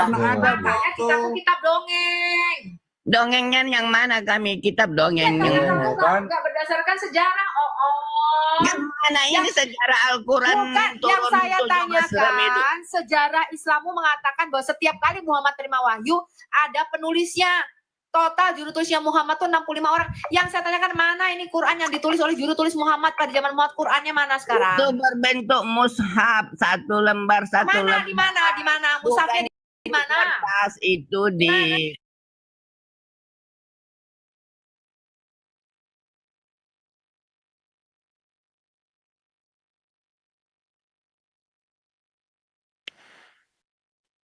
ada. Makanya kita tuh kitab dongeng. Dongengnya yang mana kami? Kitab dongeng. Kan? Nggak berdasarkan sejarah. Yang mana ini sejarah Al-Quran? Bukan, yang saya tanyakan, sejarah Islammu mengatakan bahwa setiap kali Muhammad terima wahyu, ada penulisnya. Total juru tulisnya Muhammad tuh 65 orang. Yang saya tanyakan, mana ini Quran yang ditulis oleh juru tulis Muhammad pada zaman Muhammad? Qurannya mana sekarang? Itu berbentuk mushaf, satu lembar. Mana? Di mana? Mushafnya di mana? Kertas itu di...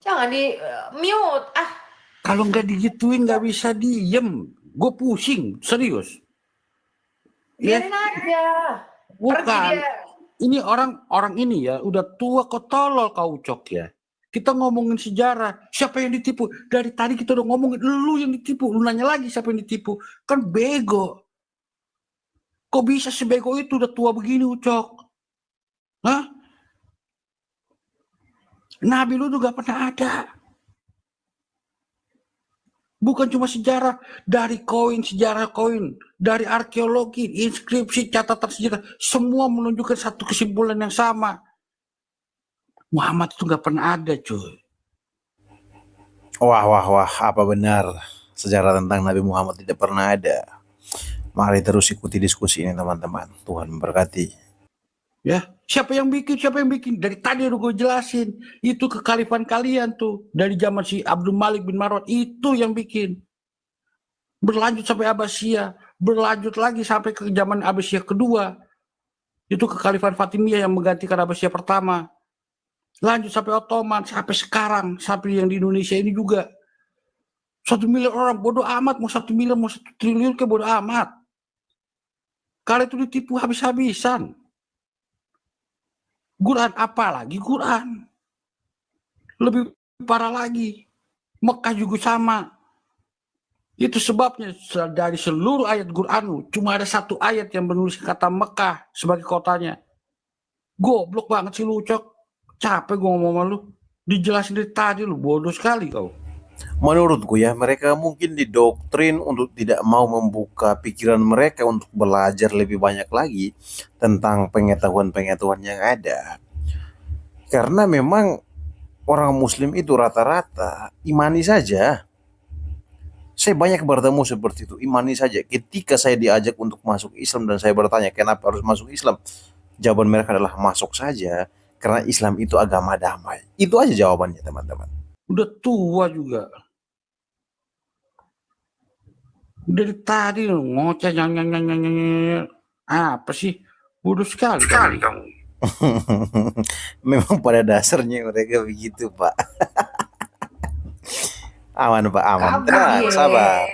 Jangan di mute. Kalau nggak digituin nggak bisa diem. Gue pusing, serius. Biarin aja. Bukan. Ini orang ini ya udah tua kok tolol kau Ucok ya. Kita ngomongin sejarah, siapa yang ditipu? Dari tadi kita udah ngomongin lu yang ditipu, lu nanya lagi siapa yang ditipu? Kan bego. Kok bisa sebego itu udah tua begini Ucok? Hah? Nabi lu juga pernah ada. Bukan cuma sejarah, dari sejarah koin, dari arkeologi, inskripsi, catatan sejarah, semua menunjukkan satu kesimpulan yang sama. Muhammad itu nggak pernah ada, cuy. Wah, apa benar sejarah tentang Nabi Muhammad tidak pernah ada? Mari terus ikuti diskusi ini teman-teman. Tuhan memberkati. Ya, siapa yang bikin? Dari tadi udah gue jelasin. Itu kekhalifan kalian tuh. Dari zaman si Abdul Malik bin Marwan. Itu yang bikin. Berlanjut sampai Abbasiyah. Berlanjut lagi sampai ke zaman Abbasiyah kedua. Itu kekhalifan Fatimiyah yang menggantikan Abbasiyah pertama. Lanjut sampai Ottoman. Sampai sekarang. Sampai yang di Indonesia ini juga. 1 miliar orang. Bodoh amat. Mau 1 miliar, mau 1 triliun ke bodoh amat. Kalian itu ditipu habis-habisan. Quran, apalagi Quran. Lebih parah lagi. Mekah juga sama. Itu sebabnya dari seluruh ayat Quran cuma ada 1 ayat yang menulis kata Mekah sebagai kotanya. Goblok banget sih lu Cok. Capek gue ngomong sama lu. Dijelasin dari tadi lu, bodoh sekali kau. Menurutku ya, mereka mungkin didoktrin untuk tidak mau membuka pikiran mereka untuk belajar lebih banyak lagi tentang pengetahuan-pengetahuan yang ada. Karena memang orang Muslim itu rata-rata imani saja. Saya banyak bertemu seperti itu, imani saja. Ketika saya diajak untuk masuk Islam dan saya bertanya kenapa harus masuk Islam, jawaban mereka adalah masuk saja karena Islam itu agama damai. Itu aja jawabannya teman-teman. Udah tua juga. Dari tadi ngoceh apa sih? Bodoh sekali kamu. Memang pada dasarnya mereka begitu, Pak. Aman, Pak, aman. Tenang, sabar.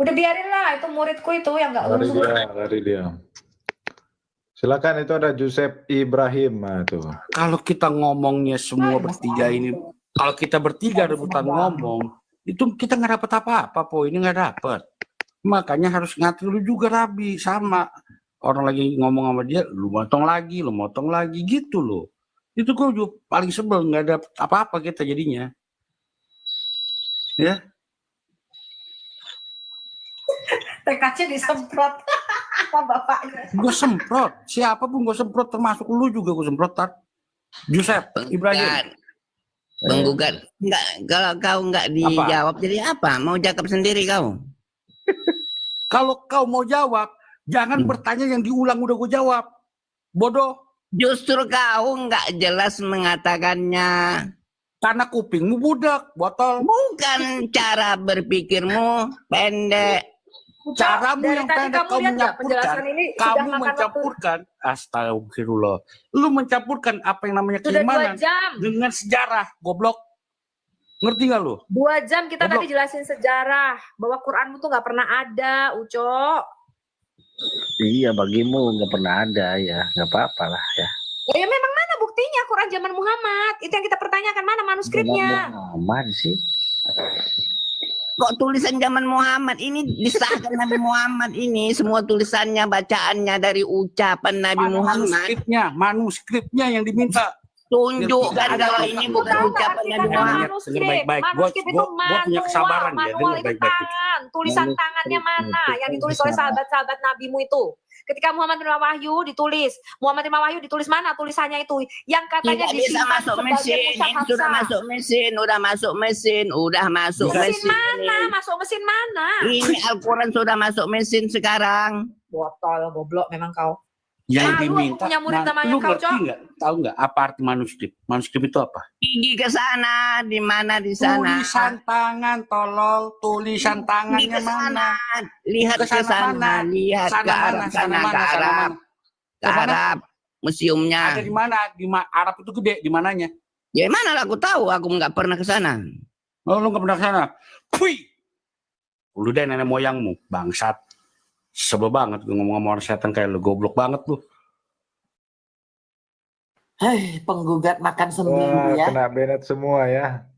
Udah biarin lah, itu muridku itu yang nggak lulus. Lari dia. Silakan, itu ada Joseph Ibrahim tuh. Kalau kita ngomongnya semua bertiga ini, kalau kita bertiga rebutan ngomong, itu kita nggak dapat apa-apa, ini nggak dapat. Makanya harus ngatur lu juga Rabi, sama orang lagi ngomong sama dia, lu motong lagi gitu loh. Itu gue juga paling sebel, nggak ada apa-apa kita jadinya. Ya. TKC disemprot bapaknya. Gue semprot, siapapun gue semprot, termasuk lu juga gue semprot. Joseph Ibrahim. Penggugat. Enggak, kalau kau nggak dijawab apa? Jadi apa? Mau cakap sendiri kau? Kalau kau mau jawab, jangan bertanya yang diulang udah gue jawab. Bodoh. Justru kau nggak jelas mengatakannya. Karena kupingmu budak, botol. Bukan cara berpikirmu pendek. Caramu yang pendek, kau mencampurkan. Astagfirullah. Lu mencampurkan apa yang namanya keimanan dengan sejarah, goblok. Ngerti gak lu? 2 jam kita goblok. Tadi jelasin sejarah bahwa Quranmu tuh nggak pernah ada, Uco. Iya, bagimu nggak pernah ada ya, nggak apa-apa lah ya. Ya memang mana buktinya Quran zaman Muhammad? Itu yang kita pertanyakan, mana manuskripnya? Muhammad sih. Kok tulisan zaman Muhammad ini disahkan Nabi Muhammad ini semua tulisannya bacaannya dari ucapan Nabi Muhammad. Manuskripnya yang diminta. Tunjukkan Tidak ada kalau kotak ini suara. bukan Tahu nggak ucapan arti Nabi kata Muhammad. manuskrip? Dengar baik-baik. Manuskrip itu Gua punya kesabaran ya. manual Dengar itu baik-baik. tangan. Tulisan Manuskrip tangannya mana itu yang ditulis oleh bisa. sahabat-sahabat Nabimu itu? Ketika Muhammad menerima wahyu ditulis. Muhammad menerima wahyu ditulis mana tulisannya itu? Yang katanya Tidak bisa disimpan masuk sebagai mesin. mushaf Ini sudah Hafsah. masuk mesin, udah masuk mesin, udah masuk Bisa. Mesin mesin. mana? Masuk mesin mana? Ini Al-Quran sudah masuk mesin sekarang. Botol goblok memang kau. Yang Malu aku diminta. punya murid namanya Lu kau, ngerti Cok. nggak? Tahu nggak apa arti manuskrip? Manuskrip itu apa? Pergi ke sana, di mana di sana? Tulisan tangan, tolol. Tulisan Pergi tangannya ke sana, mana? lihat Ke ke sana sana, mana? lihat Sana ke Arab mana? sana, Sana ke mana? Sana Arab, mana? ke Ke mana? Arab, museumnya. Ada di mana? Arab itu gede. Di mananya? Ya mana lah aku tahu, aku nggak pernah ke sana. Oh, lu nggak pernah ke sana? Pui! Lu deh nenek moyangmu, bangsat. Sebel banget gue ngomong-ngomong orang setan kayak lu, goblok banget lu. Hei, penggugat makan Wah, seminggu ya. kena Bennett semua ya.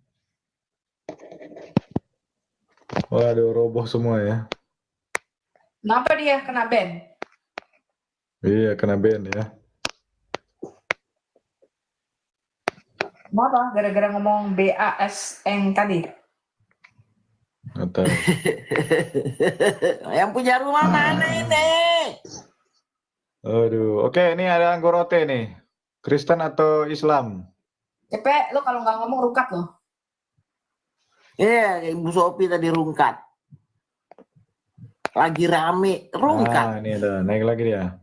Waduh, roboh semua ya. Kenapa dia kena ban? Iya, kena ban ya. Kenapa? Gara-gara ngomong BASN tadi. Nggak tahu. Yang punya rumah mana ini? Aduh, oke, ini ada Anggorote nih. Kristen atau Islam? Cepet, lo kalau nggak ngomong rukat lo. Iya, Ibu Sophie tadi rungkat. Lagi rame, rungkat. Ah, ini ada, naik lagi dia.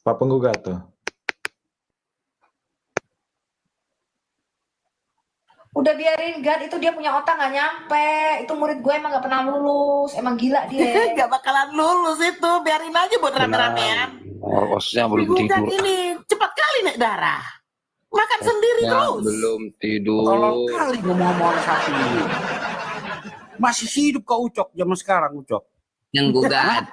Pak penggugat tuh. Udah biarin Gad, itu dia punya otak nggak nyampe. Itu murid gue emang nggak pernah lulus. Emang gila dia. Gak bakalan lulus itu, biarin aja buat rame-ramean. Osnya belum Penggugat tidur. ini cepat kali naik darah. Makan sendiri Ya, terus. belum Tolong tidur. kali ngomong-ngomong orang sapi. Masih hidup kau Ucok zaman sekarang Ucok. Yang gugat.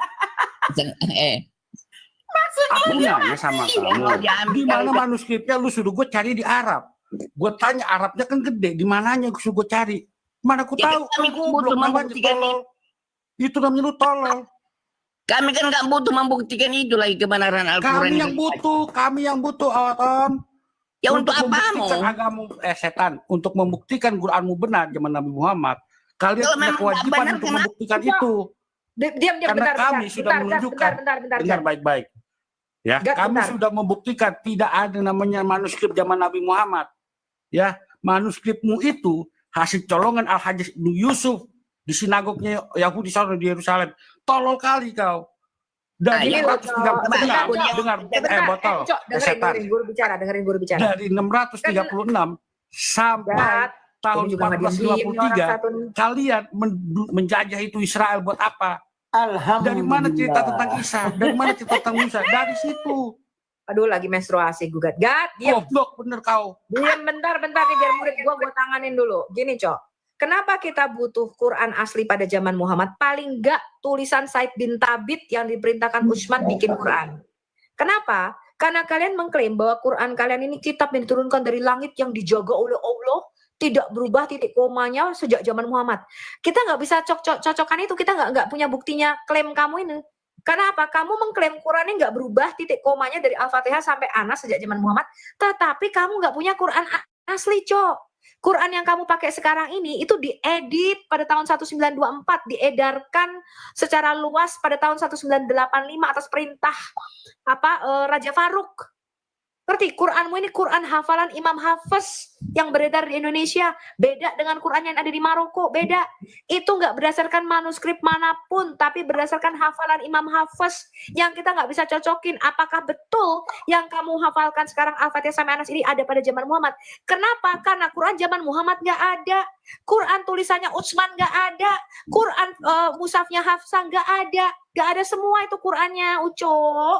Aku nanya sama kamu. Di mana manuskripnya lu suruh gue cari di Arab. Gue tanya Arabnya kan gede. Di mananya suruh gue cari? Mana aku Ya, tahu? kami Kan butuh goblok namanya membuktikan tolol. Itu namanya lu tolol. Kami kan nggak butuh membuktikan itu lagi kebenaran Al-Quran. Kami yang butuh Awaton. Ya untuk apa membuktikan mau? agamu setan, untuk membuktikan Quranmu benar zaman Nabi Muhammad. Kalian Kalau punya memang kewajiban benar, untuk kenapa? membuktikan itu. Diam, Karena bentar, kami bentar, sudah bentar, menunjukkan. bentar, Dengar baik-baik. Ya, Gad, kami bentar. sudah membuktikan tidak ada namanya manuskrip zaman Nabi Muhammad. Ya, manuskripmu itu hasil colongan Al-Hajjaj bin Yusuf di sinagognya Yahudi sana di Yerusalem. Tolol kali kau. Dari Ini 636 dengar botol Cok, setan. dengerin guru bicara. Dari 636 sampai Gad, tahun ini juga nggak diem-diem nih orang 1453 satu nih. kalian menjajah itu Israel buat apa? Alhamdulillah. Dari mana cerita tentang Isa? Dari mana cerita tentang Musa? Dari situ. Aduh, lagi menstruasi gugat. Gad, diam. Goblok bener kau. Diam bentar nih biar murid gua tanganin dulu. Gini, Cok. Kenapa kita butuh Quran asli pada zaman Muhammad? Paling enggak tulisan Said bin Thabit yang diperintahkan Utsman bikin Quran. Kenapa? Karena kalian mengklaim bahwa Quran kalian ini kitab yang diturunkan dari langit yang dijaga oleh Allah, tidak berubah titik komanya sejak zaman Muhammad. Kita nggak bisa cocokkan itu, kita nggak punya buktinya klaim kamu ini. Karena apa? Kamu mengklaim Qurannya nggak berubah titik komanya dari Al-Fatihah sampai Anas sejak zaman Muhammad, tetapi kamu nggak punya Quran asli, Cok. Quran yang kamu pakai sekarang ini itu diedit pada tahun 1924, diedarkan secara luas pada tahun 1985 atas perintah Raja Faruk. Ngerti? Quranmu ini Quran hafalan Imam Hafiz yang beredar di Indonesia. Beda dengan Quran yang ada di Maroko. Beda. Itu nggak berdasarkan manuskrip manapun, tapi berdasarkan hafalan Imam Hafiz yang kita nggak bisa cocokin. Apakah betul yang kamu hafalkan sekarang Al-Fatihah sampai Anas ini ada pada zaman Muhammad? Kenapa? Karena Quran zaman Muhammad nggak ada. Quran tulisannya Utsman nggak ada. Quran mushafnya Hafsah nggak ada. Nggak ada semua itu Qurannya, Ucok.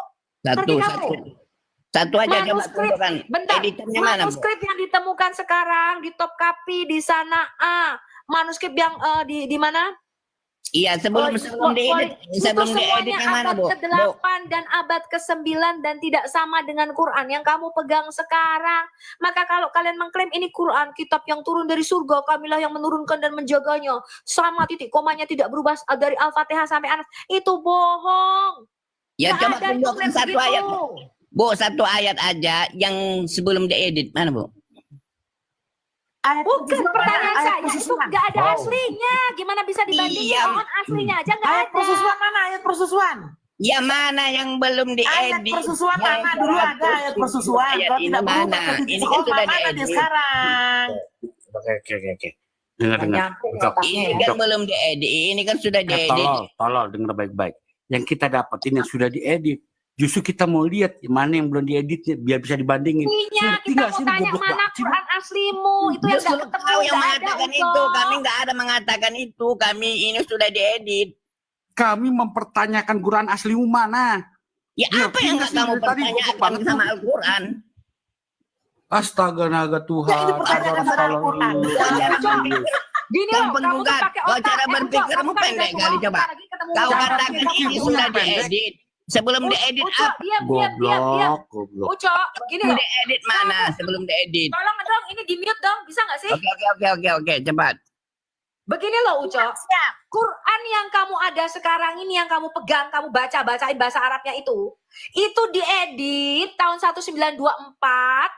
Satu aja coba Manuskrip, tunjukkan. bentar, Editannya mana, Bu? manuskrip yang ditemukan sekarang di Topkapi di sana manuskrip yang di mana? Iya, sebelum diedit, sebelum diedit yang mana, Bu? Abad ke-8 dan abad ke-9 dan tidak sama dengan Quran yang kamu pegang sekarang. Maka kalau kalian mengklaim ini Quran, kitab yang turun dari surga, kamilah yang menurunkan dan menjaganya, sama titik komanya tidak berubah dari Al-Fatihah sampai Anas, itu bohong. Ya, Nggak coba ada tunjukkan yang satu begitu. ayat, Bu. Bu, satu ayat aja yang sebelum diedit. Mana, Bu? Ayat Bukan khusus mana? pertanyaan Ayat saya, khusus itu mana? nggak ada Wow. aslinya. Gimana bisa dibandingin? Iya. Mohon aslinya aja nggak Ayat ada. persusuan mana? Ayat persusuan. Ya mana yang belum Ayat diedit? persusuan mana? Dulu ada ayat persusuan. Ayat Kalau ini tidak berubah mana? ke titik Ini kan koma, sudah mana dia diedit. sekarang? Oke. Dengar. Nggak nyampe nih Ucok. otaknya Ini ya. kan belum diedit. Ini kan sudah diedit. Tolol, dengar baik-baik. Yang kita dapetin yang sudah diedit. Justru kita mau lihat mana yang belum dieditnya biar bisa dibandingin. Aslinya, Ngerti kita nggak mau sih, tanya goblok mana banget sih, Quran aslimu. Itu yang Justru nggak ketemu, kau yang nggak ada, mengatakan Ucok. itu. Kami nggak ada mengatakan itu. Kami ini sudah diedit. Kami mempertanyakan Quran aslimu mana? Ya Iya, apa yang nggak sih, kamu dari tadi goblok pertanyakan banget sama tuh. Al-Quran? Astaga naga Tuhan. Yang dipertanyakan Agar sama tolong Al-Quran. ini. Kau cara berpikir, Gini Kau loh, kamu tuh penggugat. pakai Kau otak. cara Ucok, berpikirmu kamu kan pendek udah kali, semua, coba. bentar lagi ketemu Kau Ucok. Cara katakan berpikirmu ini yang sudah pendek. diedit. Sebelum diedit Ucok, apa? diam. Goblok. Ucok, gini loh. Diedit mana sebelum diedit? Tolong dong, ini di mute dong, bisa nggak sih? Oke, cepat. Begini loh Ucok, Quran yang kamu ada sekarang ini, yang kamu pegang, kamu bacain bahasa Arabnya itu diedit tahun 1924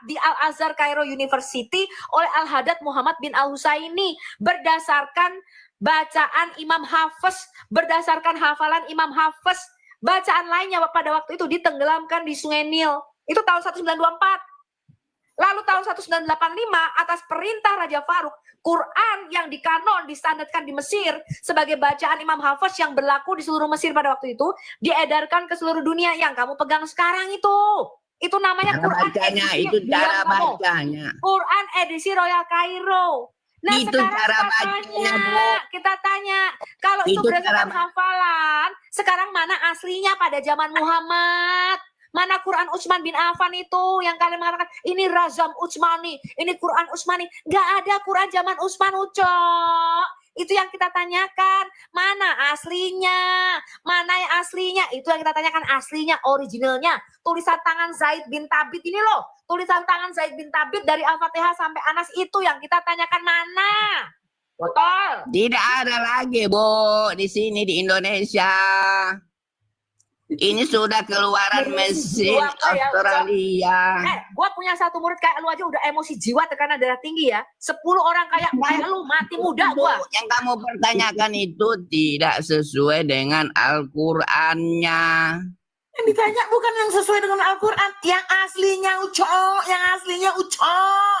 di Al-Azhar Cairo University oleh Al-Haddad Muhammad bin Al-Husaini berdasarkan bacaan Imam Hafiz, berdasarkan hafalan Imam Hafiz. Bacaan lainnya pada waktu itu ditenggelamkan di Sungai Nil. Itu tahun 1924. Lalu tahun 1985 atas perintah Raja Faruk, Quran yang dikanon distandarkan di Mesir sebagai bacaan Imam Hafiz yang berlaku di seluruh Mesir pada waktu itu diedarkan ke seluruh dunia yang kamu pegang sekarang itu. Itu namanya Cara Quran bacanya, edisi itu cara Diam kamu. bacanya. Quran edisi Royal Cairo. Nah Itu sekarang cara kita tanya, kalau itu Itu berdasarkan cara- hafalan, sekarang mana aslinya pada zaman Muhammad? Mana Quran Utsman bin Affan itu yang kalian mengatakan ini Razam Utsmani, ini Quran Utsmani. Gak ada Quran zaman Utsman, Ucok. Itu yang kita tanyakan. Mana aslinya? Mana yang aslinya? Itu yang kita tanyakan, aslinya, originalnya. Tulisan tangan Zaid bin Thabit ini loh. Tulisan tangan Zaid bin Thabit dari Al-Fatihah sampai Anas itu yang kita tanyakan mana? Betul. Tidak ada lagi, Bu, di sini di Indonesia. Ini sudah keluaran mesin Australia. Gua punya satu murid kayak lu aja udah emosi jiwa, tekanan darah tinggi ya. 10 orang kayak lu mati muda Bu, gua. yang kamu pertanyakan itu tidak sesuai dengan Al-Qur'annya. Yang ditanya bukan yang sesuai dengan Al-Quran. Yang aslinya Ucok. Yang aslinya Ucok.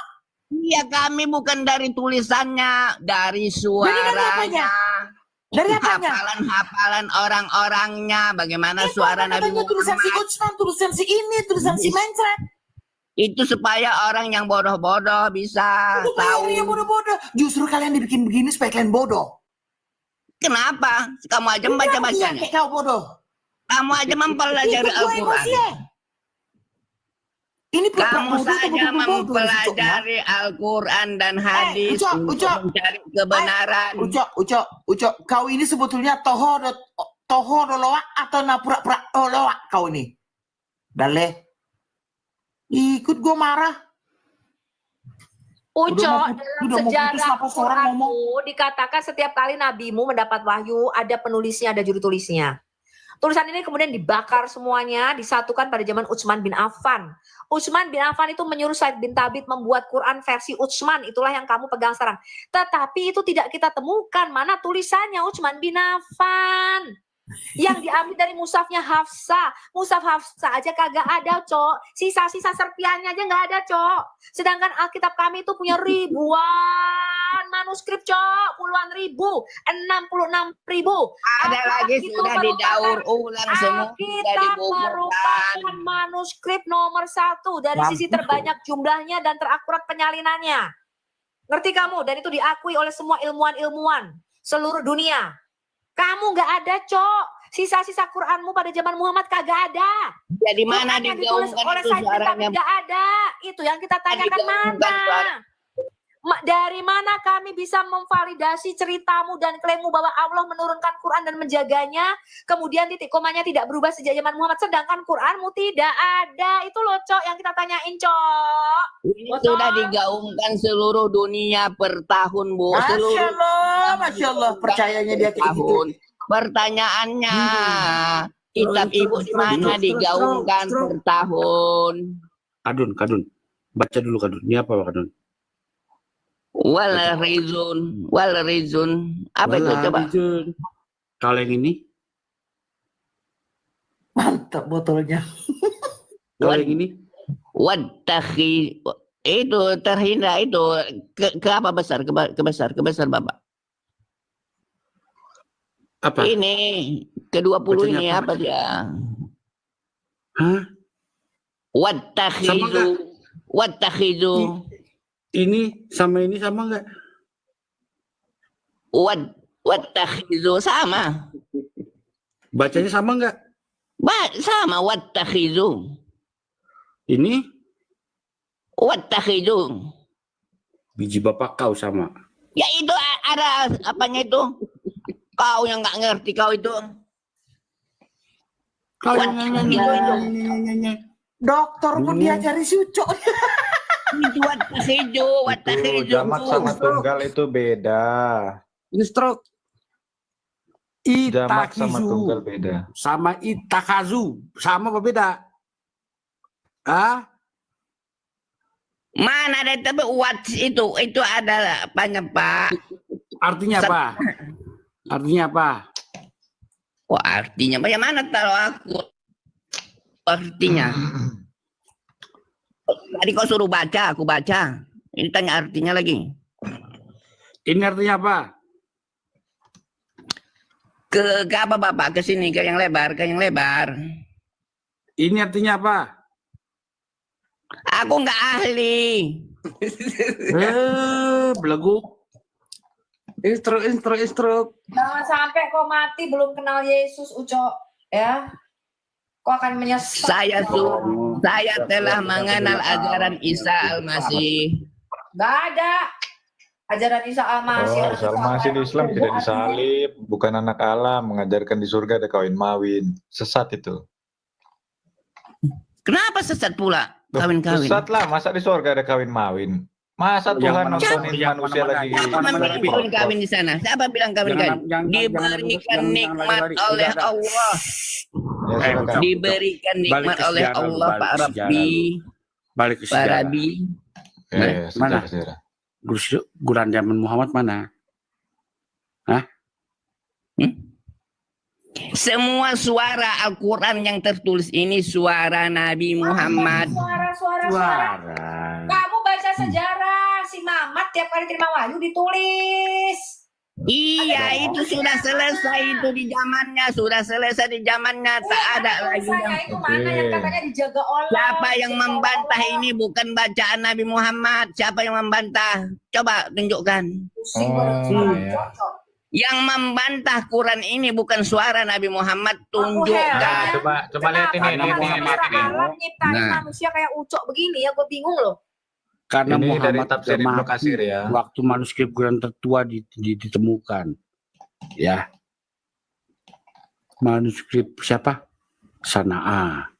Iya, kami bukan dari tulisannya, dari suaranya. Dari apanya? Hafalan orang-orangnya, bagaimana Itu suara apa Nabi katanya tulisan si Muhammad. Utsman, tulisan si ini, tulisan si Mencret. Itu supaya orang yang bodoh-bodoh bisa Itu tahu. kayaknya bodoh-bodoh. Justru kalian dibikin begini supaya kalian bodoh. Kenapa? Kamu aja Iya, baca-baca. kayak kau bodoh. Kamu aja mempelajari Ikut gua Al-Quran. emosi ya. Ini Kamu saja mempelajari Al-Quran dan hadis untuk mencari kebenaran. Ucok, kau ini sebetulnya toho doloa atau napura-pura doloa kau ini. Dale. Ikut gue marah. Ucok, dalam udah mau putus sejarah napas orang ngomong. Quranmu dikatakan setiap kali nabimu mendapat wahyu ada penulisnya, ada juru tulisnya. Tulisan ini kemudian dibakar semuanya, disatukan pada zaman Utsman bin Affan. Utsman bin Affan itu menyuruh Zaid bin Thabit membuat Quran versi Utsman, itulah yang kamu pegang sekarang. Tetapi itu tidak kita temukan, mana tulisannya Utsman bin Affan. Yang diambil dari mushafnya Hafsah. Mushaf Hafsah aja kagak ada, Cok. Sisa-sisa serpiannya aja nggak ada, Cok. Sedangkan Alkitab kami itu punya ribuan manuskrip, Cok. Puluhan ribu, 66.000. Ada lagi sudah didaur ulang semua, sudah Alkitab dikumpulkan. merupakan manuskrip nomor 1 dari sisi terbanyak jumlahnya dan terakurat penyalinannya. Ngerti kamu? Dan itu diakui oleh semua ilmuwan-ilmuwan seluruh dunia. Kamu nggak ada, Cok. Sisa-sisa Quranmu pada zaman Muhammad kagak ada. Jadi mana Quran yang ditulis digaungkan oleh itu Zaid bin Thabit suaranya? nggak ada. Itu yang kita tanyakan, digaungkan mana? Dari mana kami bisa memvalidasi ceritamu dan klaimmu bahwa Allah menurunkan Quran dan menjaganya, kemudian titik komanya tidak berubah sejak zaman Muhammad, sedangkan Quranmu tidak ada. Itu loh, Cok, yang kita tanyain, Cok. Ini sudah digaungkan seluruh dunia per tahun, Bu. Seluruh Masya Allah, percayanya dia kayak gitu. tahun. Pertanyaannya, kitab ibu di mana digaungkan per tahun? Kadun. Baca dulu Kadun. Ini apa Kadun? Wal rizun. Apa itu coba? Rizun. Kalau yang ini, Mantap botolnya. kalau yang ini, Wattahi itu terhina itu ke apa besar ke besar Bapak. apa? Ini ke-20 Bacanya ini apa? apa dia? Hah? Sama nggak? Wattakhizu Ini sama nggak? wattakhizu sama. Bacanya sama nggak? Sama wattakhizu. Ini Wattakhizu. biji bapak kau sama. Ya itu ada apanya itu? Kau yang nggak ngerti kau itu. Kau Dokter pun diajari si Ucok. Itu wattakhizu. Itu jamak sama tunggal itu beda. ini stroke. Jamak sama tunggal Itakizu beda. sama itakazu sama apa beda? Ah, Mana ada tapi itu ada apanya Pak? artinya apa? Artinya apa? Wah artinya bagaimana tahu aku artinya? Tadi kau suruh baca, aku baca. Ini tanya artinya lagi. Ini artinya apa? Ke apa Bapak? Ke sini, ke yang lebar, Ini artinya apa? Aku nggak ahli. Belagu. Instruk. Jangan sampai kau mati belum kenal Yesus, Ucok. Ya. Kau akan menyesal. Saya telah mengenal ajaran Isa Al-Masih. Gak ada. Ajaran Isa Al-Masih. Oh, Isa Al-Masih di Islam tidak disalib, bukan anak Allah, mengajarkan di surga ada kawin-mawin. Sesat itu. Kenapa sesat pula kawin-kawin? Sesat lah, masa di surga ada kawin-mawin? Masa Tuhan nontonin manusia lagi? Siapa bilang kawin-kawin di sana? Siapa bilang kawin-kawin? Diberikan nikmat oleh Allah. Ya, silakan. Diberikan nikmat oleh Allah Pak Rabbi. Balik ke sejarah. Rabbi. Mana? Sejarah. Quran zaman Muhammad mana? Semua suara Al-Quran yang tertulis ini suara Nabi Muhammad. Suara. Kamu baca sejarah. Si Mamat tiap kali terima wahyu ditulis. Iya, itu sudah selesai itu di zamannya, tak ada lagi yang Itu mana yang katanya dijaga Allah. siapa yang membantah ini bukan bacaan Nabi Muhammad. Siapa yang membantah? Coba tunjukkan. Pusing Oh, banget suara iya. cocok. Yang membantah Quran ini bukan suara Nabi Muhammad, tunjukkan. Coba lihat ini. Allah nyiptain Nah. manusia kayak Ucok begini ya, gue bingung loh. Karena Ini dari Muhammad tafsir sudah Ibnu mati Katsir ya. waktu manuskrip Quran tertua ditemukan. Ya. Manuskrip siapa? Sana'a.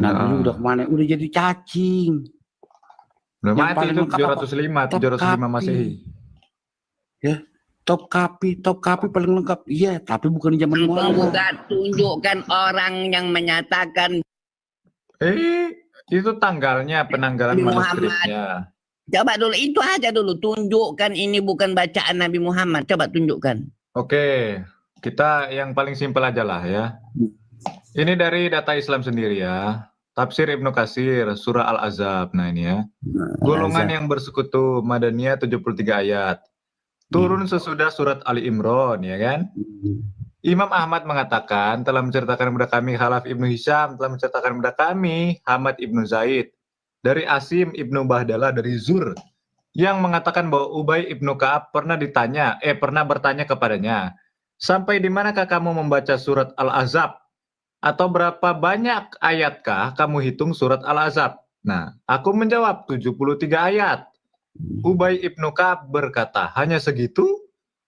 Nabi udah kemana? Udah jadi cacing. Udah Yang mati paling itu lengkap apa? 705 Masehi. Top kapi paling lengkap. Iya, tapi bukan di zaman Muhammad. Tunjukkan orang yang menyatakan. Itu tanggalnya, penanggalan Nabi Muhammad. manuskripnya. Coba dulu, itu aja dulu. Tunjukkan ini bukan bacaan Nabi Muhammad. Coba tunjukkan. Oke, kita yang paling simpel aja lah ya. Ini dari data Islam sendiri ya. Tafsir Ibnu Katsir, surah Al-Ahzab. Nah ini ya. Golongan yang bersekutu, Madaniyah 73 ayat. Turun sesudah surat Ali Imran, ya kan? Imam Ahmad mengatakan, telah menceritakan kepada kami Khalaf Ibnu Hisham, telah menceritakan kepada kami Hamad Ibnu Zaid, dari Asim Ibnu Bahdalah dari Zur, yang mengatakan bahwa Ubay Ibnu Ka'ab pernah bertanya kepadanya, sampai di manakah kamu membaca surat Al-Ahzab? Atau berapa banyak ayatkah kamu hitung surat Al-Ahzab? Nah, aku menjawab 73 ayat. Ubay Ibnu Ka'ab berkata, hanya segitu?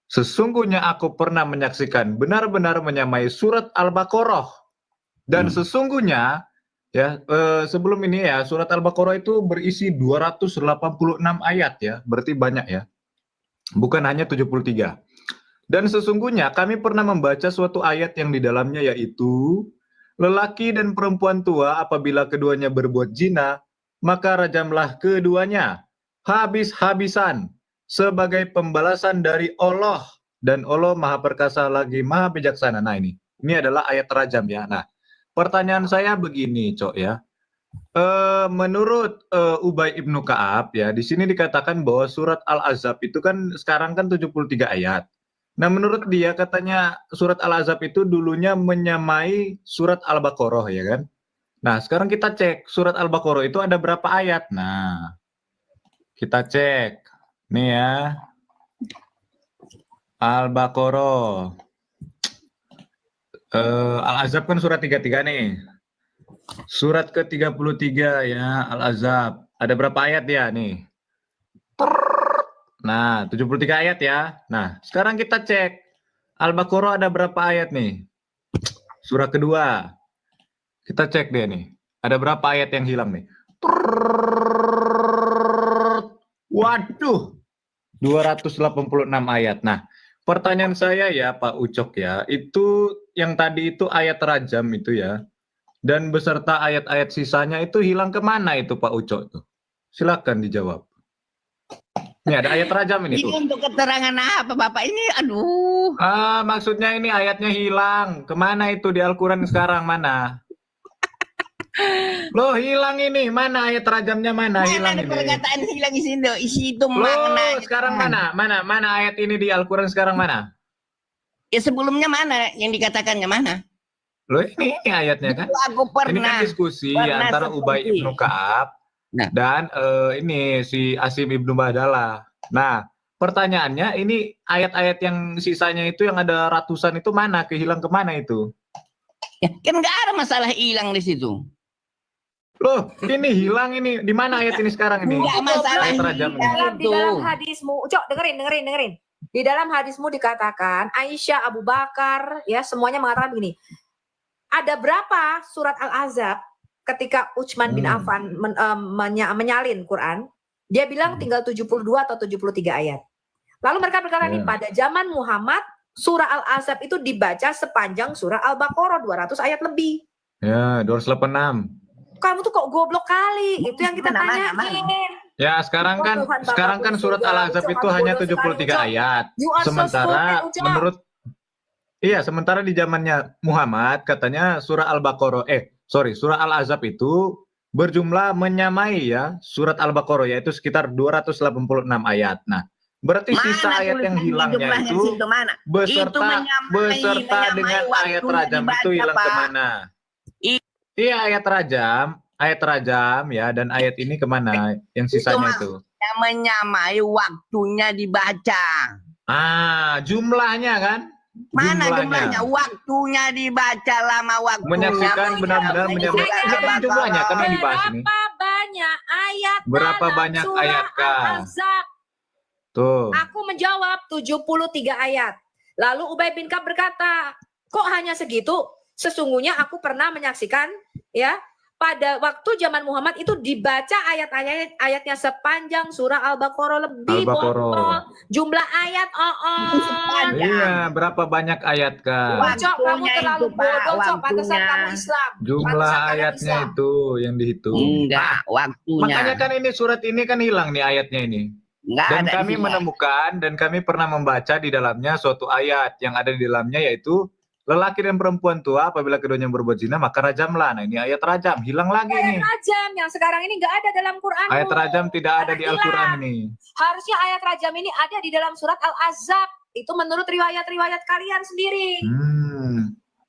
Sesungguhnya aku pernah menyaksikan benar-benar menyamai surat Al-Baqarah. Dan sesungguhnya, ya sebelum ini ya, surat Al-Baqarah itu berisi 286 ayat ya, berarti banyak ya. Bukan hanya 73. Dan sesungguhnya kami pernah membaca suatu ayat yang di dalamnya yaitu, lelaki dan perempuan tua apabila keduanya berbuat zina, maka rajamlah keduanya, habis-habisan. sebagai pembalasan dari Allah, dan Allah Maha Perkasa lagi Maha Bijaksana. Nah, ini adalah ayat rajam ya. Nah, pertanyaan saya begini, Cok ya. Menurut Ubay ibnu Ka'ab ya, di sini dikatakan bahwa surat Al-Ahzab itu kan sekarang kan 73 ayat. Nah, menurut dia katanya surat Al-Ahzab itu dulunya menyamai surat Al-Baqarah ya kan. Nah, sekarang kita cek surat Al-Baqarah itu ada berapa ayat. Nah, kita cek. Nih ya. Al-Baqarah. Al-Ahzab kan surat 33 nih. Surat ke-33 ya, Al-Ahzab. Ada berapa ayat ya nih? Nah, 73 ayat ya. Nah, sekarang kita cek. Al-Baqarah ada berapa ayat nih? Surah kedua. Kita cek deh nih. Ada berapa ayat yang hilang nih? Waduh. 286 ayat. Nah, pertanyaan saya ya Pak Ucok ya, itu yang tadi itu ayat rajam itu ya, dan beserta ayat-ayat sisanya itu hilang kemana itu Pak Ucok tuh? Silakan dijawab. Ini ada ayat rajam ini tuh. Ini untuk keterangan apa Bapak ini? Aduh. Maksudnya ini ayatnya hilang. Kemana itu di Al-Quran sekarang mana? Loh hilang ini, mana ayat rajamnya mana hilang Mana ini? perkataan hilang isi itu Loh makna. sekarang mana ayat ini di Al-Quran sekarang mana? Ya sebelumnya mana yang dikatakannya mana? Loh ini ayatnya kan? Itu aku Ini kan pernah. diskusi pernah antara Ubay seperti- ibnu Ka'ab Nah. dan ini si Asim ibnu Badalah. Nah, pertanyaannya ini ayat-ayat yang sisanya itu yang ada ratusan itu mana? Kehilang kemana itu? Ya, kan nggak ada masalah hilang di situ. Loh, ini hilang ini. Di mana ayat ini sekarang ini? Nggak masalah Ayat rajam ini. Di dalam hadismu, Cok, dengerin. Di dalam hadismu dikatakan Aisyah, Abu Bakar, ya semuanya mengatakan begini. Ada berapa surat Al-Ahzab ketika Utsman bin Affan menyalin Quran? Dia bilang tinggal 72 atau 73 ayat. Lalu mereka berkata nih, pada zaman Muhammad surah Al-Ahzab itu dibaca sepanjang surah Al-Baqarah 200 ayat lebih. Ya, 286. Kamu tuh kok goblok kali. Itu yang kita tanyain. Ya, sekarang kan surat Al-Ahzab itu hanya 73 ayat. You are so Sementara stupid, Ucok. sementara di zamannya Muhammad katanya surah Al-Baqarah surah Al-Ahzab itu berjumlah menyamai ya surat Al-Baqarah, yaitu sekitar 286 ayat. Nah, berarti sisa ayat yang hilangnya itu beserta dengan ayat rajam itu hilang kemana? Iya, ayat rajam ya, dan ayat ini kemana yang sisanya itu? Yang menyamai waktunya dibaca. Jumlahnya kan? Mana jumlahnya? Waktunya dibaca lama waktunya. Menyaksikan benar-benar menyaksikan. Ini kan jumlahnya kan yang dibahas ini. Berapa banyak ayat Berapa dalam banyak surah ayat, Kak? Al-Ahzab? Tuh. Aku menjawab 73 ayat. Lalu Ubay bin Ka'ab berkata, kok hanya segitu? Sesungguhnya aku pernah menyaksikan ya pada waktu zaman Muhammad itu dibaca ayatnya sepanjang surah Al-Baqarah lebih. Al-Baqarah. Jumlah ayat Iya, berapa banyak ayat, Kak? Cok, kamu terlalu bodoh, Cok. Pantesan kamu Islam. Jumlah Pantesan kamu ayatnya Islam. itu yang dihitung. Enggak, waktunya. Makanya kan ini surat ini kan hilang nih ayatnya ini. Enggak Dan ada kami isinya. menemukan dan kami pernah membaca di dalamnya suatu ayat yang ada di dalamnya, yaitu lelaki dan perempuan tua apabila keduanya berbuat zina maka rajamlah. Nah, ini ayat rajam hilang lagi nih. Rajam yang sekarang ini nggak ada dalam Quran. Ayat rajam tidak ada di Al-Quran ini. Harusnya ayat rajam ini ada di dalam surat Al-Ahzab. Itu menurut riwayat-riwayat kalian sendiri.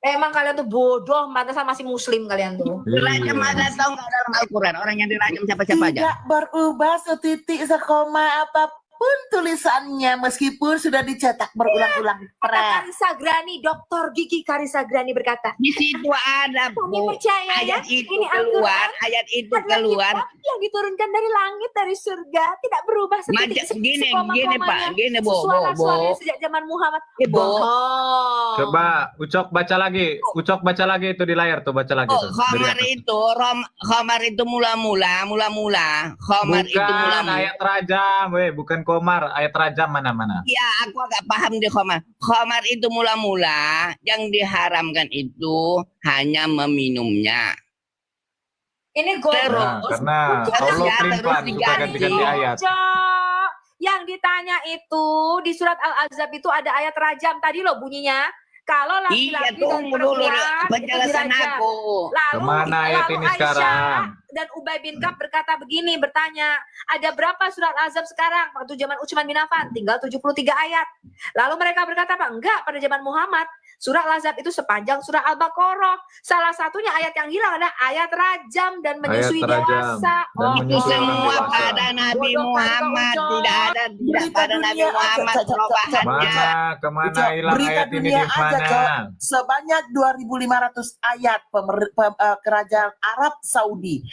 Emang kalian tuh bodoh, pantesan masih muslim kalian tuh. Dirajam ada tahu nggak dalam Al-Quran? Orang yang dirajam siapa-siapa aja. Tidak berubah setitik sekoma apapun tulisannya meskipun sudah dicetak berulang-ulang. Kata Karissa Grani, Dr. Gigi Karissa Grani berkata, Di situ ada kami Bu. percaya ya, Ayat itu ini keluar, Al-Quran ayat itu adalah keluar. kitab yang diturunkan dari langit, dari surga, tidak berubah setitik Macam gini Pak, gini Bu. Suara-suaranya sejak zaman Muhammad. Ibu. Bohong. Coba Ucok baca lagi. Ucok baca lagi itu di layar tuh, baca lagi tuh. Dari atas. Khamar itu mula-mula. Khamar itu Bukan mula-mula. ayat rajam, bukan komar. Ayat rajam mana-mana. Ya, aku agak paham di khamar. Khamar itu mula-mula yang diharamkan itu hanya meminumnya. Ini Terus. Nah, karena Terus Allah ya, pelin-pelan terus suka ganti-ganti ayat. Cok, Yang ditanya itu di surat Al-Ahzab itu ada ayat rajam tadi loh bunyinya. Kalau Iya, laki-laki dan tunggu dulu perempuan itu penjelasan dirajam. aku. Kemana ayat ini Aisyah sekarang? dan Ubay bin Ka'ab berkata begini, bertanya, ada berapa surat Al-Ahzab sekarang? Waktu zaman Utsman bin Affan, tinggal 73 ayat. Lalu mereka berkata apa? Enggak, pada zaman Muhammad, surat Al-Ahzab itu sepanjang surah Al-Baqarah. Salah satunya ayat yang hilang adalah ayat rajam dan menyusui Ayat rajam dewasa. dan Itu menyusui orang semua dewasa. pada Nabi Bodoh kali kau, Muhammad. Ucok. Tidak pada Nabi Muhammad perubahannya. Kemana Ucok, hilang berita ayat ini dunia di aja, mana? Cok. Sebanyak 2.500 ayat kerajaan Arab Saudi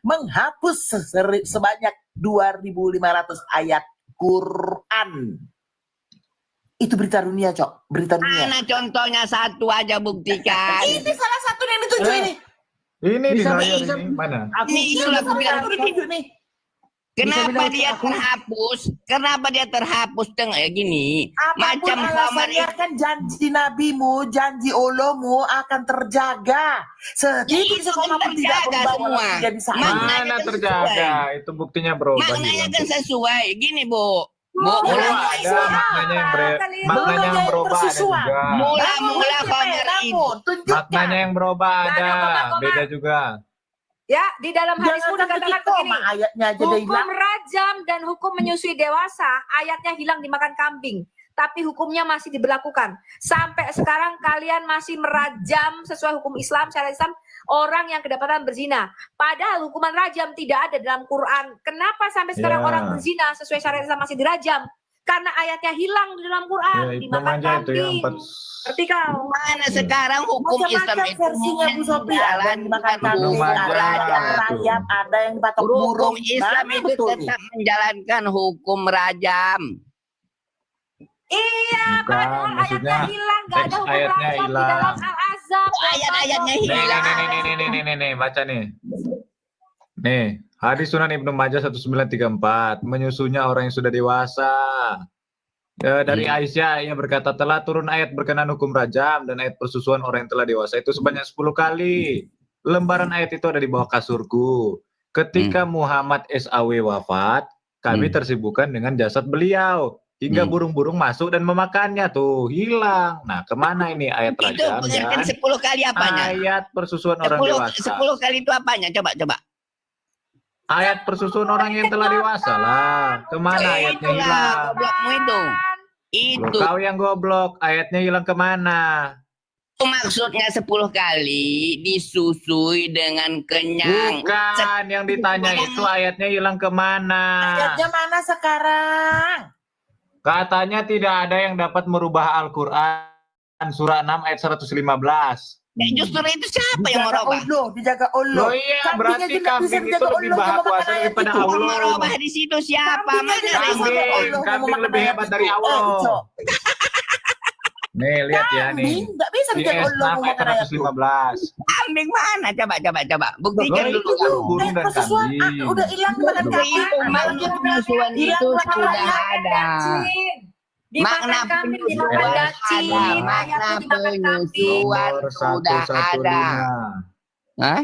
menghapus sebanyak 2.500 ayat Quran. Itu berita dunia, Cok. Berita dunia. Mana contohnya satu aja buktikan. Ini salah satu yang dituju ini. Ini di Bisa- layar bisa- ini mana? Ini itulah aku bilang Satu begini. dituju nih. Kenapa bilang dia aku- terhapus? Kenapa dia terhapus tengah ya gini? Apapun Macam kamar alasannya kan janji nabimu, janji Allahmu akan terjaga. Setitik Itu sekoma kan pun tidak terjaga berubah semua. walau menjadi sama. Maknanya Mana kan terjaga? Itu buktinya berubah. maknanya hilang. kan sesuai. Gini, Bu. Bu, Oh, mulai ada maknanya yang maknanya yang berubah ada juga. mula kamar itu. Namun, tunjukkan. Maknanya yang berubah Nggak ada ada, koma-koma. beda juga. Ya, di dalam hadis Jangan pun sampai dikatakan titik koma begini. ayatnya aja dia Hukum hilang. rajam dan hukum menyusui dewasa ayatnya hilang dimakan kambing, tapi hukumnya masih diberlakukan. Sampai sekarang kalian masih merajam sesuai hukum Islam, syariat Islam orang yang kedapatan berzina. Padahal hukuman rajam tidak ada dalam Quran. Kenapa sampai sekarang Ya. orang berzina sesuai syariat Islam masih dirajam? Karena ayatnya hilang di dalam Quran, Ya, itu dimakan aja itu yang kambing. Ngerti kau? Mana sekarang hukum Islam Macam-macam itu versinya Bu Sophie. Ada yang dimakan kambing, Belum ada aja yang itu. rayap, ada yang dipatok Hukum burung. Islam Mana itu betul nih? tetap menjalankan hukum rajam. Iya, Bukan, padahal maksudnya ayatnya hilang, nggak ada teks hukum ayatnya rajam di hilang. dalam Al-Ahzab. Ayat-ayatnya Nih, hilang. nih, baca nih. Nih, hadis Sunan Ibnu Majah 1934, menyusunya orang yang sudah dewasa. Dari Aisyah, ia berkata, telah turun ayat berkenaan hukum rajam dan ayat persusuan orang yang telah dewasa itu sebanyak 10 kali. Lembaran ayat itu ada di bawah kasurku. Ketika Muhammad SAW wafat, kami tersibukkan dengan jasad beliau. Hingga burung-burung masuk dan memakannya tuh, hilang. Nah, kemana ini ayat Itu rajam pengertian dan 10 kali apanya? ayat persusuan orang 10 dewasa? kali itu apanya? Coba. Ayat persusuan orang yang telah dewasa lah. Kemana ayatnya Itulah hilang? goblokmu itu. Loh, Itu kau yang goblok, ayatnya hilang kemana? maksudnya 10 kali disusui dengan kenyang. Bukan, yang ditanya itu ayatnya hilang kemana? Ayatnya mana sekarang? Katanya tidak ada yang dapat merubah Al-Quran. Surah 6 ayat 115. Ya, justru itu siapa yang merubah? Dijaga Allah. Loh iya, Kambing berarti aja nggak bisa kambing itu dijaga lebih Allah, maha mau makan kuasa ayat daripada itu. Yang Allah. merubah di situ siapa? Kambing Mana aja ada yang nggak bisa merubah? dijaga Allah, mau Kambing makan lebih ayat hebat itu. dari Allah. Cok. Nih, lihat ya nih. Kambing nggak bisa Di dijaga S6 Allah, mau ayat makan ayat itu. 115. Kambing mana? Coba. Buktikan Loh, dulu itu kamu. burung dan Persusuan, kambing. udah hilang dimakan Itu kambing. makna penyusuan itu sudah ada. Dimakan Makna kambing, penyusuan dimakan ada. daging, Makna ayatnya dimakan kambing. penyusuan Nomor sudah ada. 115. Hah?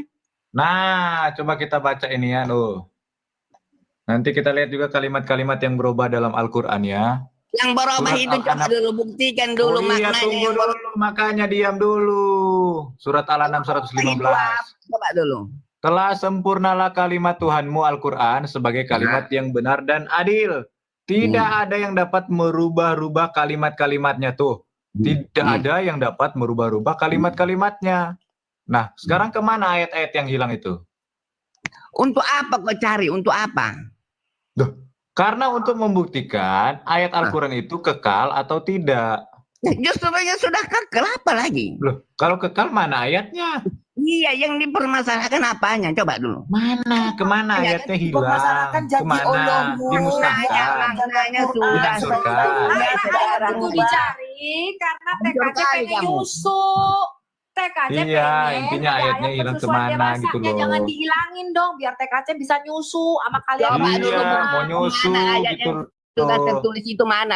Nah, coba kita baca ini ya, loh. Nanti kita lihat juga kalimat-kalimat yang berubah dalam Al-Quran ya. Yang berubah Surat itu coba Al-An'am. dulu buktikan dulu Oh iya, maknanya. tunggu yang berubah dulu, makanya diam dulu. Surat Al-An'am itu 115. apa? Coba dulu. Telah sempurnalah kalimat Tuhanmu Al-Quran sebagai kalimat yang benar dan adil. Tidak ada yang dapat merubah-rubah kalimat-kalimatnya tuh. Tidak ada yang dapat merubah-rubah kalimat-kalimatnya. Nah, sekarang kemana ayat-ayat yang hilang itu? Untuk apa kau cari? Untuk apa? Karena untuk membuktikan ayat Al-Quran itu kekal atau tidak. Justru yang sudah kekal apa lagi? Loh, kalau kekal mana ayatnya? Iya, yang dipermasalahkan apanya? Coba dulu. Mana? Kemana ayatnya hilang? Permasalahan janji Kemana? Allahmu. Dimusnahkan. Maknanya sudah Dihancurkan. Ayat itu dicari karena TKC kali pengen kamu. nyusu. TKC Iya, pengen intinya ada ayatnya ayat hilang persusuan kemana dewasanya, gitu loh. jangan dihilangin dong biar TKC bisa nyusu sama kalian. Coba Iya, dulu, mau nyusu mana ayat gitu. Sudah loh. tertulis itu mana?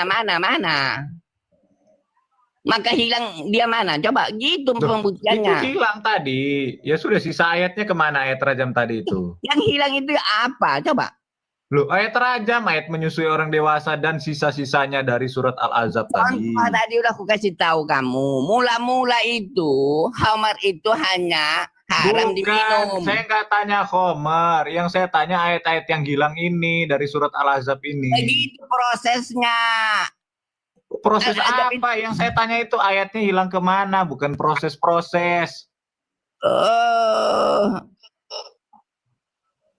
Maka hilang dia mana? Coba gitu Itu pembuktiannya. hilang tadi. Ya sudah, sisa ayatnya kemana ayat rajam tadi itu? Yang hilang itu apa? Coba. Loh, ayat rajam, ayat menyusui orang dewasa dan sisa-sisanya dari surat Al-Ahzab tadi. Contoh tadi udah aku kasih tahu kamu. Mula-mula itu khamar itu hanya haram diminum. Saya nggak tanya Khomer. Yang saya tanya ayat-ayat yang hilang ini dari surat Al-Ahzab ini. Begitu prosesnya. Proses Al-Ahzab apa? Yang saya tanya itu ayatnya hilang kemana, bukan proses-proses.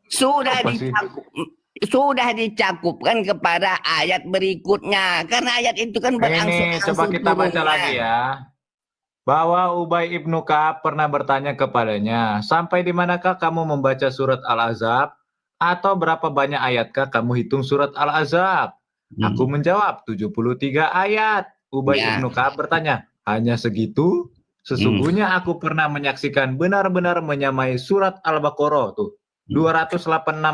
Sudah Apa sih? sudah dicakupkan kepada ayat berikutnya, karena ayat itu kan Ini berangsur-angsur coba kita baca turunnya. lagi ya. Bahwa Ubay ibnu Ka'ab pernah bertanya kepadanya, sampai di manakah kamu membaca surat Al-Ahzab? Atau berapa banyak ayatkah kamu hitung surat Al-Ahzab? Aku menjawab 73 ayat. Ubay Ya. ibnu Ka'ab bertanya, hanya segitu? Sesungguhnya aku pernah menyaksikan benar-benar menyamai surat Al-Baqarah tuh. 286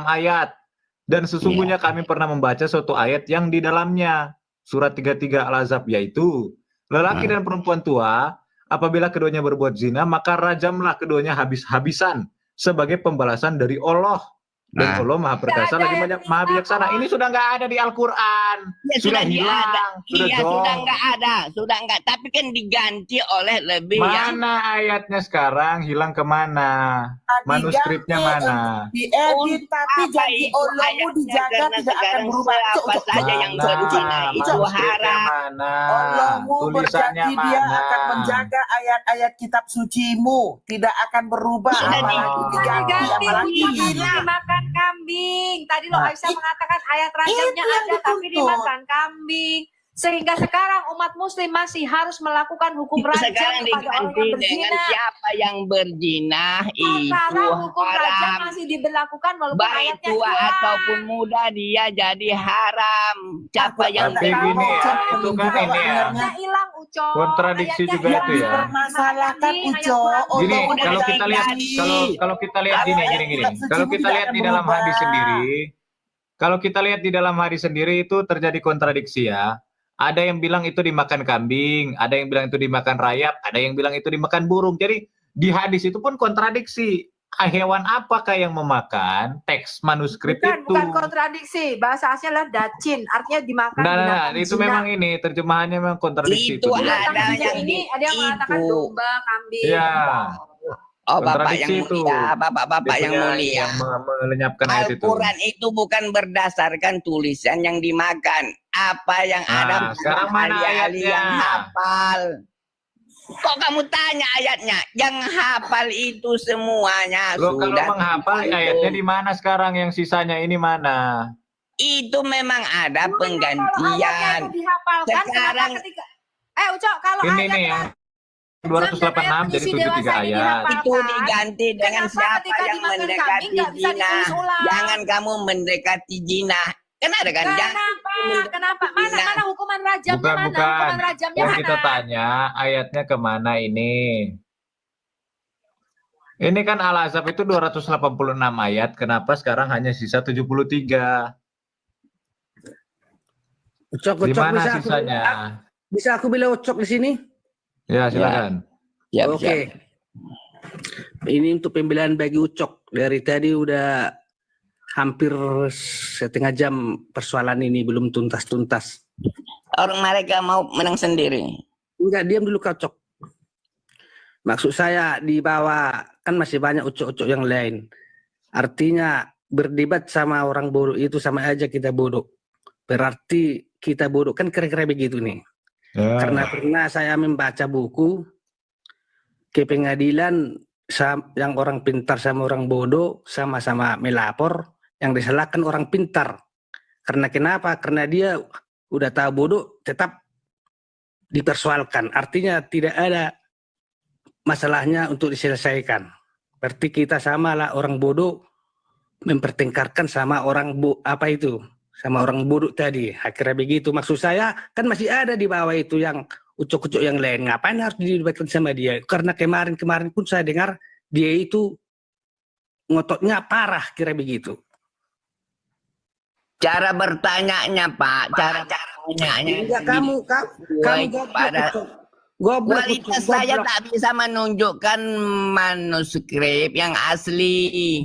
ayat. Dan sesungguhnya kami pernah membaca suatu ayat yang di dalamnya surat 33 Al-Ahzab, yaitu lelaki dan perempuan tua apabila keduanya berbuat zina maka rajamlah keduanya habis-habisan sebagai pembalasan dari Allah. Dan Nah. Allah Maha Perkasa Nggak ada lagi yang Maha Bijaksana. Ini sudah nggak ada di Al-Quran. Ya, Sudah tidak hilang. ada. Sudah Iya, jong. sudah nggak ada, sudah nggak. Tapi kan diganti oleh lebih yang Mana ayatnya sekarang? Hilang kemana? Manuskripnya mana? Diedit, tapi apa janji itu Allahmu ayatnya, dijaga karena tidak akan sekarang berubah. siapa saja yang Mana? berzina itu Manuskripnya haram. mana? Allahmu Tulisannya berjanji dia mana? akan menjaga ayat-ayat kitab sucimu, tidak akan berubah. Sudah Apalagi diganti, Ganti apalagi Ucok hilang. karena dimakan kambing. Tadi lo Nah, Aisyah mengatakan ayat rajamnya itu yang ada tapi dituntut. dimakan kambing. Sehingga sekarang umat muslim masih harus melakukan hukum rajam Sekarang kepada orang diganti yang dengan berzina. siapa yang berzina itu Sekarang hukum rajam haram. masih diberlakukan walaupun Baik ayatnya tua hilang. ataupun muda dia jadi haram. Siapa yang Tapi Tahu, gini ya, Ucok, itu belum kan juga ini ya. dengarnya. Ayatnya hilang Ucok. Kontradiksi Ayatnya juga hilang. itu ya. Dipermasalahkan Ayat Ucok. Quran. Gini, Allah udah kalau kita lihat janji. kalau kita lihat gini. Kalau kita lihat di dalam hadis sendiri, kalau kita lihat di dalam hadis sendiri itu terjadi kontradiksi ya. Ada yang bilang itu dimakan kambing, ada yang bilang itu dimakan rayap, ada yang bilang itu dimakan burung. Jadi di hadis itu pun kontradiksi. Hewan apakah yang memakan teks manuskrip itu? Bukan kontradiksi. Bahasa aslinya adalah dacin. Artinya dimakan Nah, binatang itu jinak. memang ini terjemahannya memang kontradiksi Itu itu. Binatang ada jinak yang ini ada yang mengatakan itu. domba, kambing. Iya. Oh, Bapak yang Kontradiksi itu. mulia, Bapak-bapak yang Biasanya mulia. yang melenyapkan ayat itu. Al-Quran itu bukan berdasarkan tulisan yang dimakan. Apa yang ada Nah, sekarang mana ahli-ahli ayatnya? yang hafal. Kok kamu tanya ayatnya? Yang hafal itu semuanya Loh, kalau sudah menghafal tercantum. ayatnya di mana sekarang, yang sisanya ini mana? Itu memang ada Kalau ayatnya penggantian. itu dihafalkan, Sekarang- kenapa ketika Ucok, kalau Ini ayatnya nih yang 286 jadi 73 ayat. Itu diganti dengan Kenapa siapa ketika yang dimakan mendekati kambing nggak bisa zina. ditulis ulang? Jangan kamu mendekati zina. Kan ada kan? Kenapa? Mana hukuman rajamnya Bukan, mana? bukan. Hukuman rajamnya Yang mana? kita tanya ayatnya kemana ini? Ini kan Al-Ahzab itu 286 ayat, kenapa sekarang hanya sisa 73? Ucok, Di mana bisa sisanya? bisa aku bilang Ucok di sini? Ya, silakan. Oke. Ini untuk pembelaan bagi Ucok. Dari tadi udah hampir setengah jam persoalan ini belum tuntas-tuntas. Orang mereka mau menang sendiri. Enggak, diam dulu Kak Ucok. Maksud saya di bawah kan masih banyak Ucok-Ucok yang lain. Artinya berdebat sama orang bodoh itu sama aja kita bodoh. Berarti kita bodoh, kan kira-kira begitu nih. Ya. Karena pernah saya membaca buku ke pengadilan yang orang pintar sama orang bodoh sama-sama melapor, yang disalahkan orang pintar. Karena kenapa? Karena dia udah tahu bodoh tetap dipersoalkan. Artinya tidak ada masalahnya untuk diselesaikan. Berarti kita samalah orang bodoh mempertengkarkan sama orang sama orang bodoh tadi. Akhirnya begitu. Maksud saya kan masih ada di bawah itu yang ucok-ucok yang lain. Ngapain harus didebatkan sama dia? Karena kemarin pun saya dengar dia itu ngototnya parah, kira begitu. Cara bertanyanya Pak, cara bertanyanya. Enggak, kamu pada goblok. kualitas saya tak bisa menunjukkan manuskrip yang asli.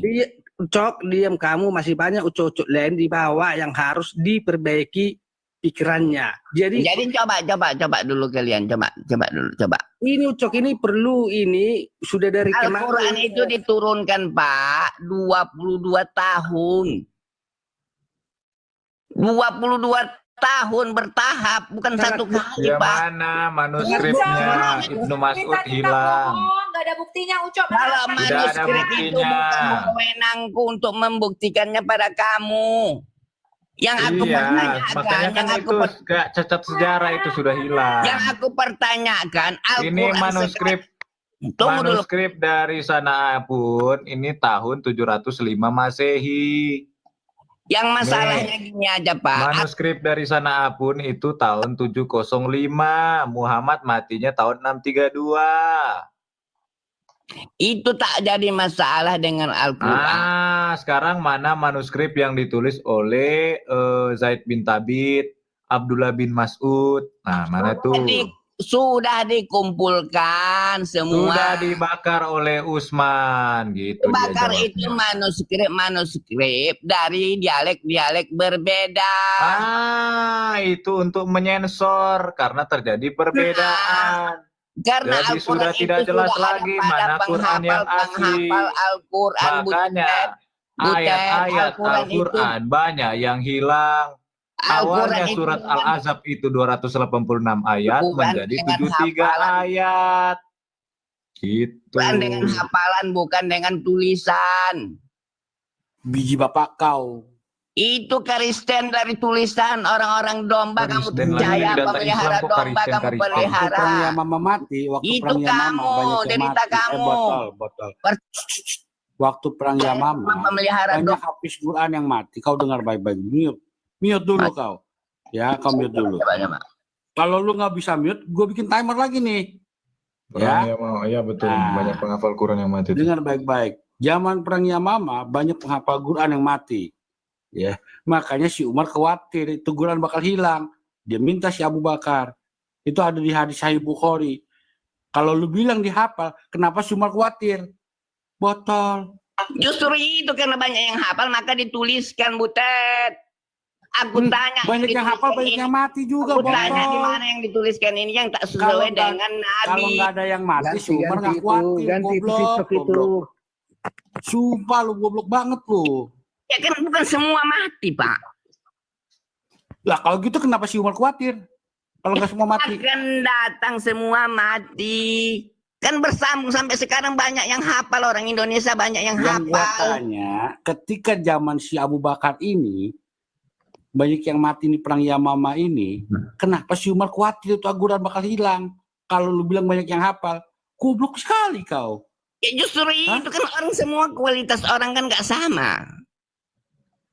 Ucok, diam kamu, masih banyak ucok-ucok lain di bawah yang harus diperbaiki pikirannya. Jadi coba dulu kalian, coba dulu. ini ucok ini perlu, ini sudah dari Al-Quran kemarin. itu diturunkan Pak 22 tahun. 22 tahun bertahap, bukan satu kali Ya Pak. mana manuskripnya Ibnu Mas'ud hilang. Nggak ada buktinya, Ucok. Kalau Kenapa? Tidak ada manuskrip itu buktinya. bukan wewenangku untuk membuktikannya pada kamu. Yang aku Iya, pertanyakan, makanya kan yang itu gak cacat sejarah itu sudah hilang. aku pertanyakan, Ini Al-Quran manuskrip Tunggu dulu. manuskrip dari Sanaa pun ini tahun 705 Masehi. Yang masalahnya gini aja Pak. Manuskrip dari Sanaa pun itu tahun 705. Muhammad matinya tahun 632. Itu tak jadi masalah dengan Al-Quran. Sekarang mana manuskrip yang ditulis oleh Zaid bin Thabit, Abdullah bin Mas'ud. Nah, mana tuh? Jadi sudah dikumpulkan semua. Sudah dibakar oleh Utsman gitu. dia Bakar jawabnya. itu manuskrip dari dialek-dialek berbeda. Itu untuk menyensor karena terjadi perbedaan. Karena Jadi sudah Al-Quran tidak itu jelas sudah ada lagi pada mana Quran yang asli. penghafal Al-Quran. Makanya Butet, ayat-ayat Al-Quran itu- Al-Quran banyak yang hilang. Al-Quran Awalnya itu surat bukan- Al-Azab itu 286 ayat Bukan menjadi dengan 73 hafalan. ayat. Gitu. Bukan dengan hafalan, bukan dengan tulisan. Biji bapak kau. Itu Kristen dari tulisan orang-orang domba. Kamu Kristen percaya lagi, data memelihara Islam kok domba, Kristen, kamu Kristen. Waktu pelihara. perang Yamama mati, waktu Itu perang Yamama kamu, banyak yang derita mati. kamu. Botol. Waktu perang Yamama Memelihara banyak domba. hafiz Quran yang mati. Kau dengar baik-baik. Mute dulu kau. Ya, kau mute dulu. Coba. Kalau lu nggak bisa mute, gue bikin timer lagi nih. Perang Yamama, ya betul. Nah. Banyak penghafal Quran yang mati. Dengar baik-baik. Zaman perang Yamama banyak penghafal Quran yang mati. Ya, makanya si Umar khawatir itu Quran bakal hilang. Dia minta si Abu Bakar. Itu ada di hadis Sahih Bukhari. Kalau lu bilang dihafal, kenapa si Umar khawatir? Botol. Justru itu karena banyak yang hafal maka dituliskan Butet. Aku tanya. Banyak yang hafal, banyak yang mati juga. Aku tanya di Botol. mana yang dituliskan ini yang tak Kalau sesuai nggak- dengan Kalau Nabi. nggak ada yang mati, si Umar nggak Ganti khawatir. itu Goblok, TikTok itu. goblok. Sumpah lu goblok banget lu. Ya kan bukan semua mati Pak. Lah kalau gitu kenapa si Umar khawatir? Kalau nggak semua mati. Akan datang semua mati. Kan bersambung sampai sekarang banyak yang hafal, orang Indonesia banyak yang Yang gua hafal. tanya, ketika zaman si Abu Bakar ini banyak yang mati di perang Yamama ini, kenapa si Umar khawatir itu Al-Quran bakal hilang? Kalau lu bilang banyak yang hafal, goblok sekali kau. Ya justru itu kan orang semua kualitas orang kan nggak sama.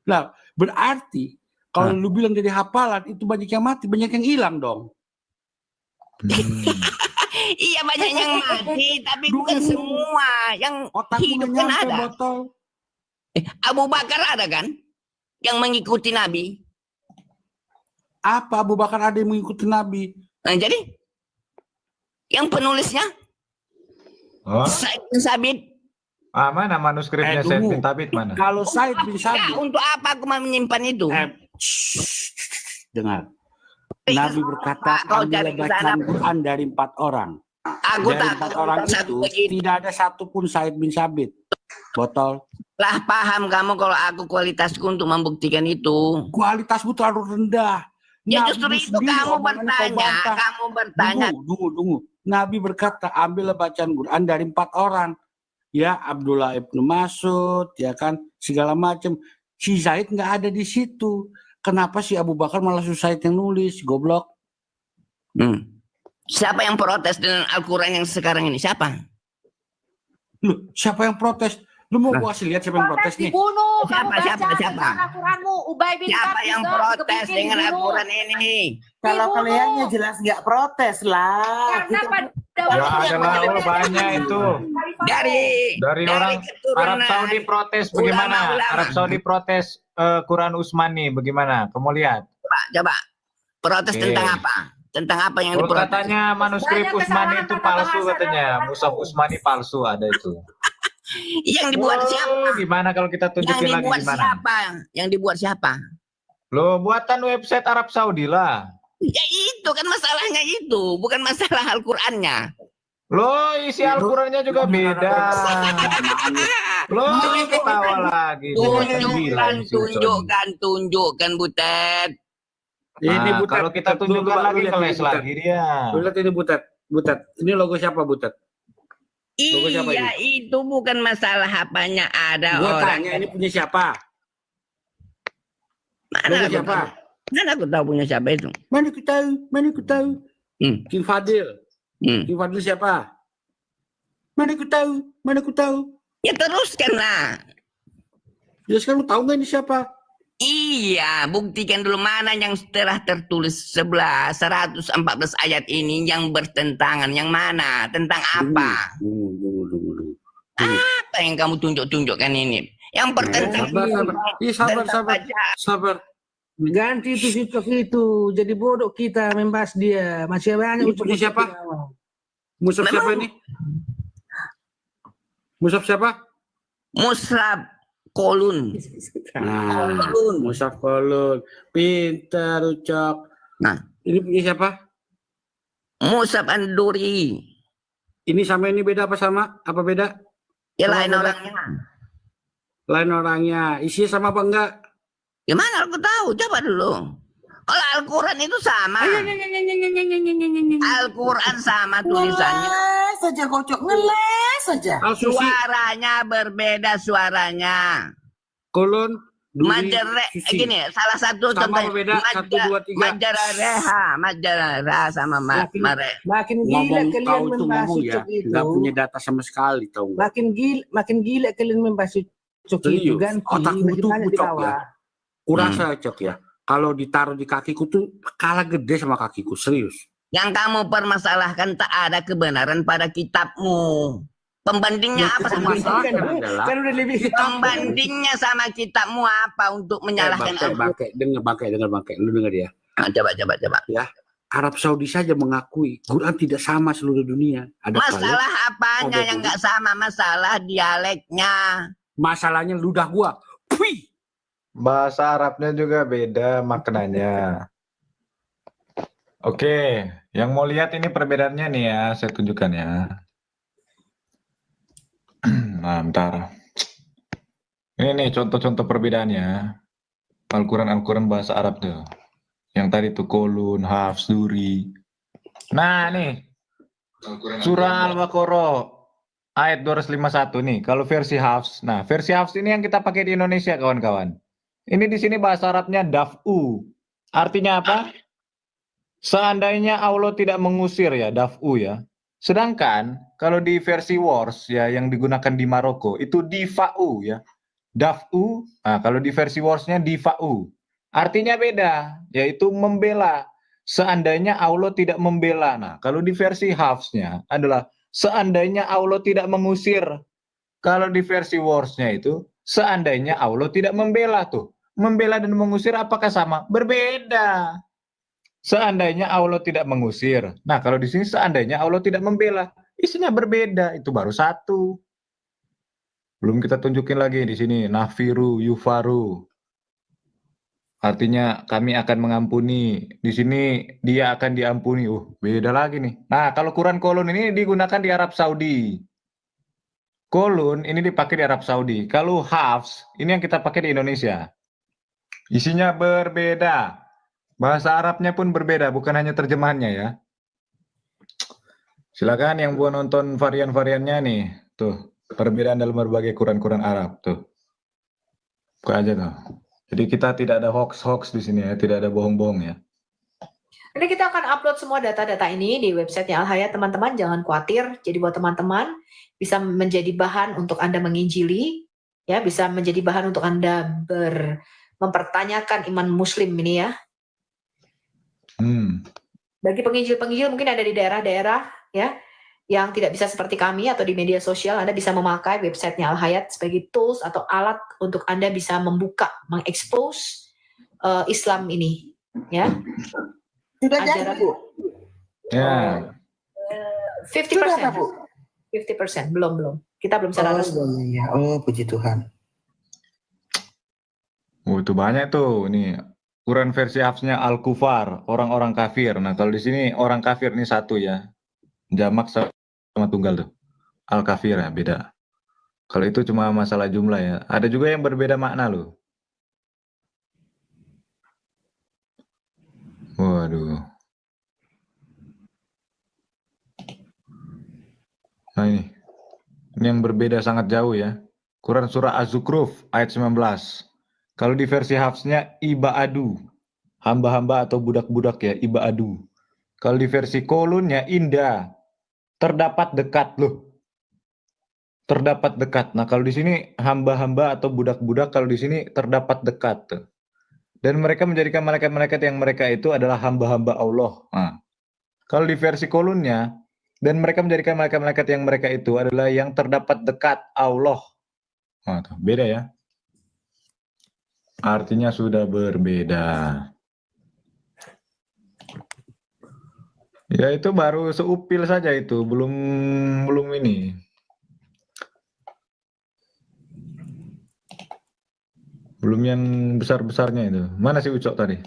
Nah, berarti kalau lu bilang dari hafalan itu banyak yang mati, banyak yang hilang dong. Iya banyak yang mati, tapi Dulu. bukan semua yang Otakku hidup nggak kan nyampe, ada. botol. Abu Bakar ada kan, yang mengikuti Nabi. Apa Abu Bakar ada yang mengikuti Nabi? Nah, jadi yang penulisnya Oh, Said bin Sabit. mana manuskripnya Eh, Said tunggu. bin Thabit mana? Kalau Said bin Ya, Sabit, untuk apa aku mau menyimpan itu? dengar. Nabi berkata, Kau ambillah cari ke sana. bacaan Quran dari 4 orang. Aku Dari tak 4 orang satu itu begitu. tidak ada satupun Said bin Sabit. Botol. Lah paham kamu kalau aku kualitasku untuk membuktikan itu. Kualitasmu terlalu rendah. Ya Nabi justru itu sendiri kamu omongannya kau bertanya, bantah. kamu bertanya. Tunggu. Nabi berkata, ambillah bacaan Quran dari 4 orang. Ya, Abdullah ibnu Mas'ud, ya kan, segala macam. Si Zaid nggak ada di situ. Kenapa si Abu Bakar malah si Zaid yang nulis? Goblok. Siapa yang protes dengan Al-Quran yang sekarang ini? Siapa? Loh, siapa yang protes? Lu mau gua kasih lihat siapa yang protes nih? Dibunuh. Siapa, Kamu baca siapa? tentang Al-Quranmu. Ubay bin Siapa Ka'ab yang juga protes dikebukin, dengan dibunuh. Al-Quran ini? Kalau Dibunuh. kaliannya jelas nggak protes lah. Karena Kita- pada Ya waktu adalah yang banyak itu. Dari Orang keturunan Arab Saudi protes bagaimana? ulama-ulama. Arab Saudi protes Quran Utsmani bagaimana? Kamu lihat. Coba protes Oke. tentang apa? Tentang apa yang Oh, diprotes? katanya manuskrip Banyak Utsmani kesalahan itu kata palsu bahasa katanya. dalam Mushaf Quranmu. Utsmani palsu ada itu. Yang dibuat siapa? Gimana kalau kita Yang tunjukin lagi dibuat gimana? siapa? Yang dibuat siapa? Lo buatan website Arab Saudi lah. Ya itu kan masalahnya itu, bukan masalah Al-Qur'annya. Lo isi Al-Qurannya juga beda. Lo ketawa lagi. Tunjukkan Butet. Ini Nah, Butet. kalau kita Butet, tunjukkan lu lagi lihat keles ini, Butet. lagi dia. Lu lihat ini Butet. Butet. Ini logo siapa Butet? Logo siapa Iya, itu bukan masalah apanya ada Gua orang. tanya ini punya siapa? Mana Logo aku siapa? tahu? Mana aku tahu punya siapa itu? Mana aku tahu? Mana aku tahu? King Fadil. King Fadil siapa? Mana aku tahu? Mana aku tahu? Ya teruskanlah. Ya sekarang lu tahu nggak ini siapa? Iya, buktikan dulu mana yang telah tertulis 114 ayat ini yang bertentangan. Yang mana? Tentang apa? Dulu. Apa yang kamu tunjukkan ini? Yang bertentangan. Sabar. Iya sabar. Ganti itu TikTok itu, jadi bodoh kita membahas dia. Masih banyak Ini punya siapa? Musab siapa ini? Musab siapa? Musab Kolun. Nah, Musab Kolun. Pintar Ucok. Nah, ini punya siapa? Musab Anduri. Ini sama ini beda apa sama? Apa beda? Ya Sama lain beda? orangnya. Lain orangnya. Isinya sama apa enggak? Gimana aku tahu? Coba dulu. Kalau Al-Quran itu sama. Al-Quran sama tulisannya. Ngeles saja kocok, ngeles saja. Al-Susi, Suaranya berbeda suaranya. Kolon, Duri, Majere, Susi. gini, salah satu Sama contoh. apa beda? 1, 2, 3. Majarah sama Mare. Makin gila Ngomong kalian tahu itu membahas ngomong ya. TikTok itu. Nggak punya data sama sekali tahu nggak? Makin gila kalian membahas TikTok itu. Serius, Ganti, otakmu masih tuh banyak di Ucok bawah. ya. Kurasa Cok ya. Kalau ditaruh di kakiku tuh kalah gede sama kakiku, serius. Yang kamu permasalahkan tak ada kebenaran pada kitabmu. Pembandingnya apa sama Permasalahan adalah Kan udah lebih Pembandingnya sama kitabmu apa untuk menyalahkan Al-Quran? dengar bangke, lu dengar ya. Coba. Arab Saudi saja mengakui Quran tidak sama seluruh dunia. Ada Masalah apanya ada yang dulu. nggak sama? Masalah dialeknya. masalahnya ludah gua. Pui. Bahasa Arabnya juga beda maknanya. Oke, yang mau lihat ini perbedaannya nih ya, saya tunjukkan ya. Nah, bentar. Ini nih contoh-contoh perbedaannya. Al-Quran bahasa Arab tuh. Yang tadi tuh Kolun, Hafs, Duri. Nah, nih. Surah Al-Baqarah ayat 251 nih. Kalau versi Hafs. Nah, versi Hafs ini yang kita pakai di Indonesia, kawan-kawan. Ini di sini bahasa Arabnya daf'u. Artinya apa? Seandainya Allah tidak mengusir ya, daf'u ya. Sedangkan kalau di versi Wars ya yang digunakan di Maroko itu difa'u ya. Daf'u, nah kalau di versi Wars-nya difa'u. Artinya beda, yaitu membela. Seandainya Allah tidak membela. Nah, kalau di versi Hafs-nya adalah seandainya Allah tidak mengusir. Kalau di versi Wars-nya itu seandainya Allah tidak membela tuh. Membela dan mengusir apakah sama? Berbeda. Seandainya Allah tidak mengusir. Nah, kalau di sini seandainya Allah tidak membela, isinya berbeda. Itu baru satu. Belum kita tunjukin lagi di sini nafiru, yufaru. Artinya kami akan mengampuni. Di sini dia akan diampuni. Beda lagi nih. Nah, kalau Quran Kolun ini digunakan di Arab Saudi. Kolun ini dipakai di Arab Saudi. Kalau Hafs ini yang kita pakai di Indonesia. Isinya berbeda. Bahasa Arabnya pun berbeda, bukan hanya terjemahannya ya. Silakan yang mau nonton varian-variannya nih. Tuh, perbedaan dalam berbagai Quran-Quran Arab tuh. Buka aja tuh. Jadi kita tidak ada hoax-hoax di sini ya, tidak ada bohong-bohong ya. Nanti kita akan upload semua data-data ini di websitenya Al Hayat, teman-teman. Jangan khawatir. Jadi buat teman-teman bisa menjadi bahan untuk Anda menginjili, ya, bisa menjadi bahan untuk Anda mempertanyakan iman Muslim ini ya. Bagi penginjil-penginjil mungkin ada di daerah-daerah ya yang tidak bisa seperti kami atau di media sosial, Anda bisa memakai websitenya Al Hayat sebagai tools atau alat untuk Anda bisa membuka, mengekspos Islam ini, ya. Sudah jadi, Ajaran- Bu? Ya. 50%, 50%, belum. Kita belum secara Oh, resmi. iya. Oh, puji Tuhan. Oh, itu banyak tuh. Ini Quran versi Hafsnya Al-Kufar, orang-orang kafir. Nah, kalau di sini orang kafir ini satu ya. Jamak sama tunggal tuh. Al-Kafir ya, beda. Kalau itu cuma masalah jumlah ya. Ada juga yang berbeda makna loh. Waduh. Nah ini yang berbeda sangat jauh ya. Quran surah Az-Zukhruf ayat 19. Kalau di versi Hafsnya Iba'adu, hamba-hamba atau budak-budak ya, Iba'adu. Kalau di versi Kolunnya Indah, terdapat dekat loh. Terdapat dekat. Nah kalau di sini hamba-hamba atau budak-budak, kalau di sini terdapat dekat. Dan mereka menjadikan malaikat-malaikat yang mereka itu adalah hamba-hamba Allah. Nah, kalau di versi Kolunnya, dan mereka menjadikan malaikat-malaikat yang mereka itu adalah yang terdapat dekat Allah. Nah, tuh, beda ya. Artinya sudah berbeda. Ya itu baru seupil saja itu, belum ini. Belum yang besar-besarnya itu. Mana si Ucok tadi?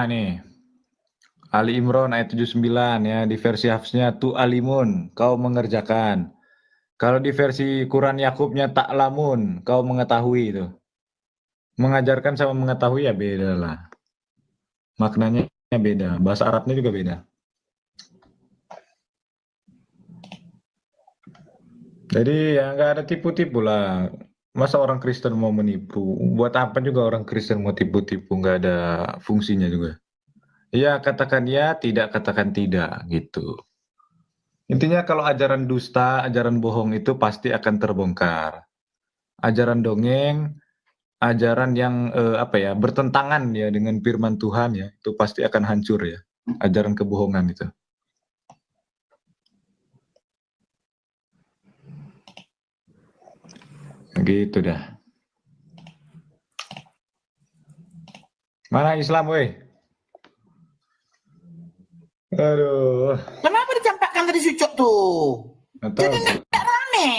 Nih. Ali Imran ayat 79 ya, di versi Hafsnya tu alimun, kau mengerjakan. Kalau di versi Quran Yakubnya tak lamun, kau mengetahui itu. Mengajarkan sama mengetahui ya beda lah. Maknanya beda, bahasa Arabnya juga beda. Jadi ya nggak ada tipu-tipu lah. Masa orang Kristen mau menipu? Buat apa juga orang Kristen mau tipu-tipu? Nggak ada fungsinya juga. Ya katakan ya, tidak katakan tidak gitu. Intinya kalau ajaran dusta, ajaran bohong itu pasti akan terbongkar. Ajaran dongeng, ajaran yang bertentangan ya dengan firman Tuhan ya, itu pasti akan hancur ya. Ajaran kebohongan itu. Gitu dah. Mana Islam weh? Aduh. Kenapa dicampakkan tadi Sucok tuh? Atau Jadi nggak rame.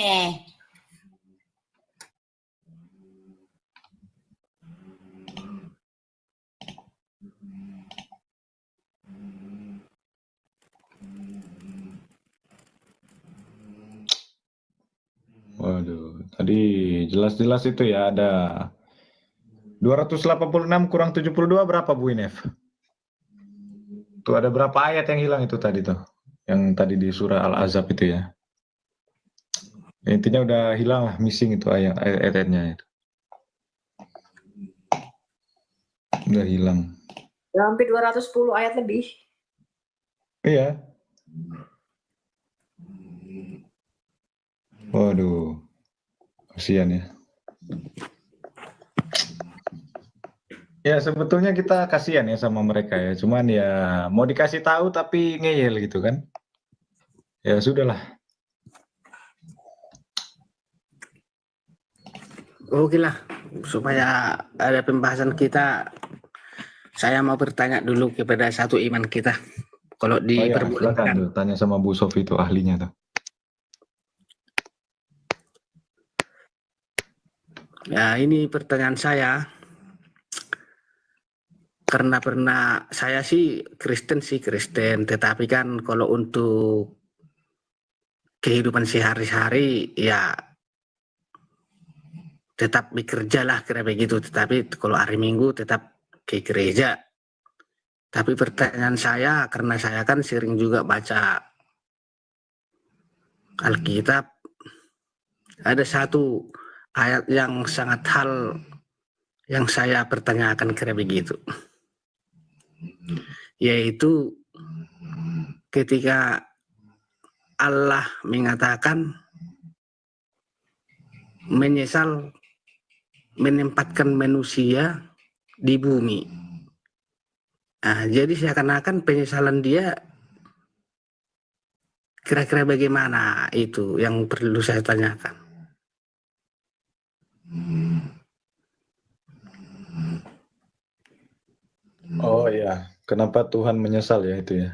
waduh, tadi jelas-jelas itu ya ada 286 kurang 72 berapa Bu Inef? Tuh ada berapa ayat yang hilang itu tadi tuh? Yang tadi di surah Al-Azab itu ya. Intinya udah hilang lah, missing itu ayat-ayatnya itu. Udah hilang. Ya, hampir 210 ayat lebih. Iya. Waduh. Kasihan ya. Ya sebetulnya kita kasihan ya sama mereka ya. Cuman ya mau dikasih tahu tapi ngeyel gitu kan. Ya sudahlah. Oke lah, supaya ada pembahasan kita, saya mau bertanya dulu kepada satu iman kita. Kalau Oh ya, silakan diperbolehkan. tuh tanya sama Bu Sofi itu ahlinya tuh. Ya ini pertanyaan saya. Karena pernah saya sih Kristen, tetapi kan kalau untuk kehidupan sehari-hari ya tetap bekerja lah kira begitu, tetapi kalau hari Minggu tetap ke gereja. Tapi pertanyaan saya, karena saya kan sering juga baca Alkitab, ada satu ayat yang sangat hal yang saya pertanyakan kira begitu, yaitu ketika Allah mengatakan menyesal menempatkan manusia di bumi. Nah, jadi seakan-akan penyesalan dia kira-kira bagaimana, itu yang perlu saya tanyakan. Kenapa Tuhan menyesal ya itu ya?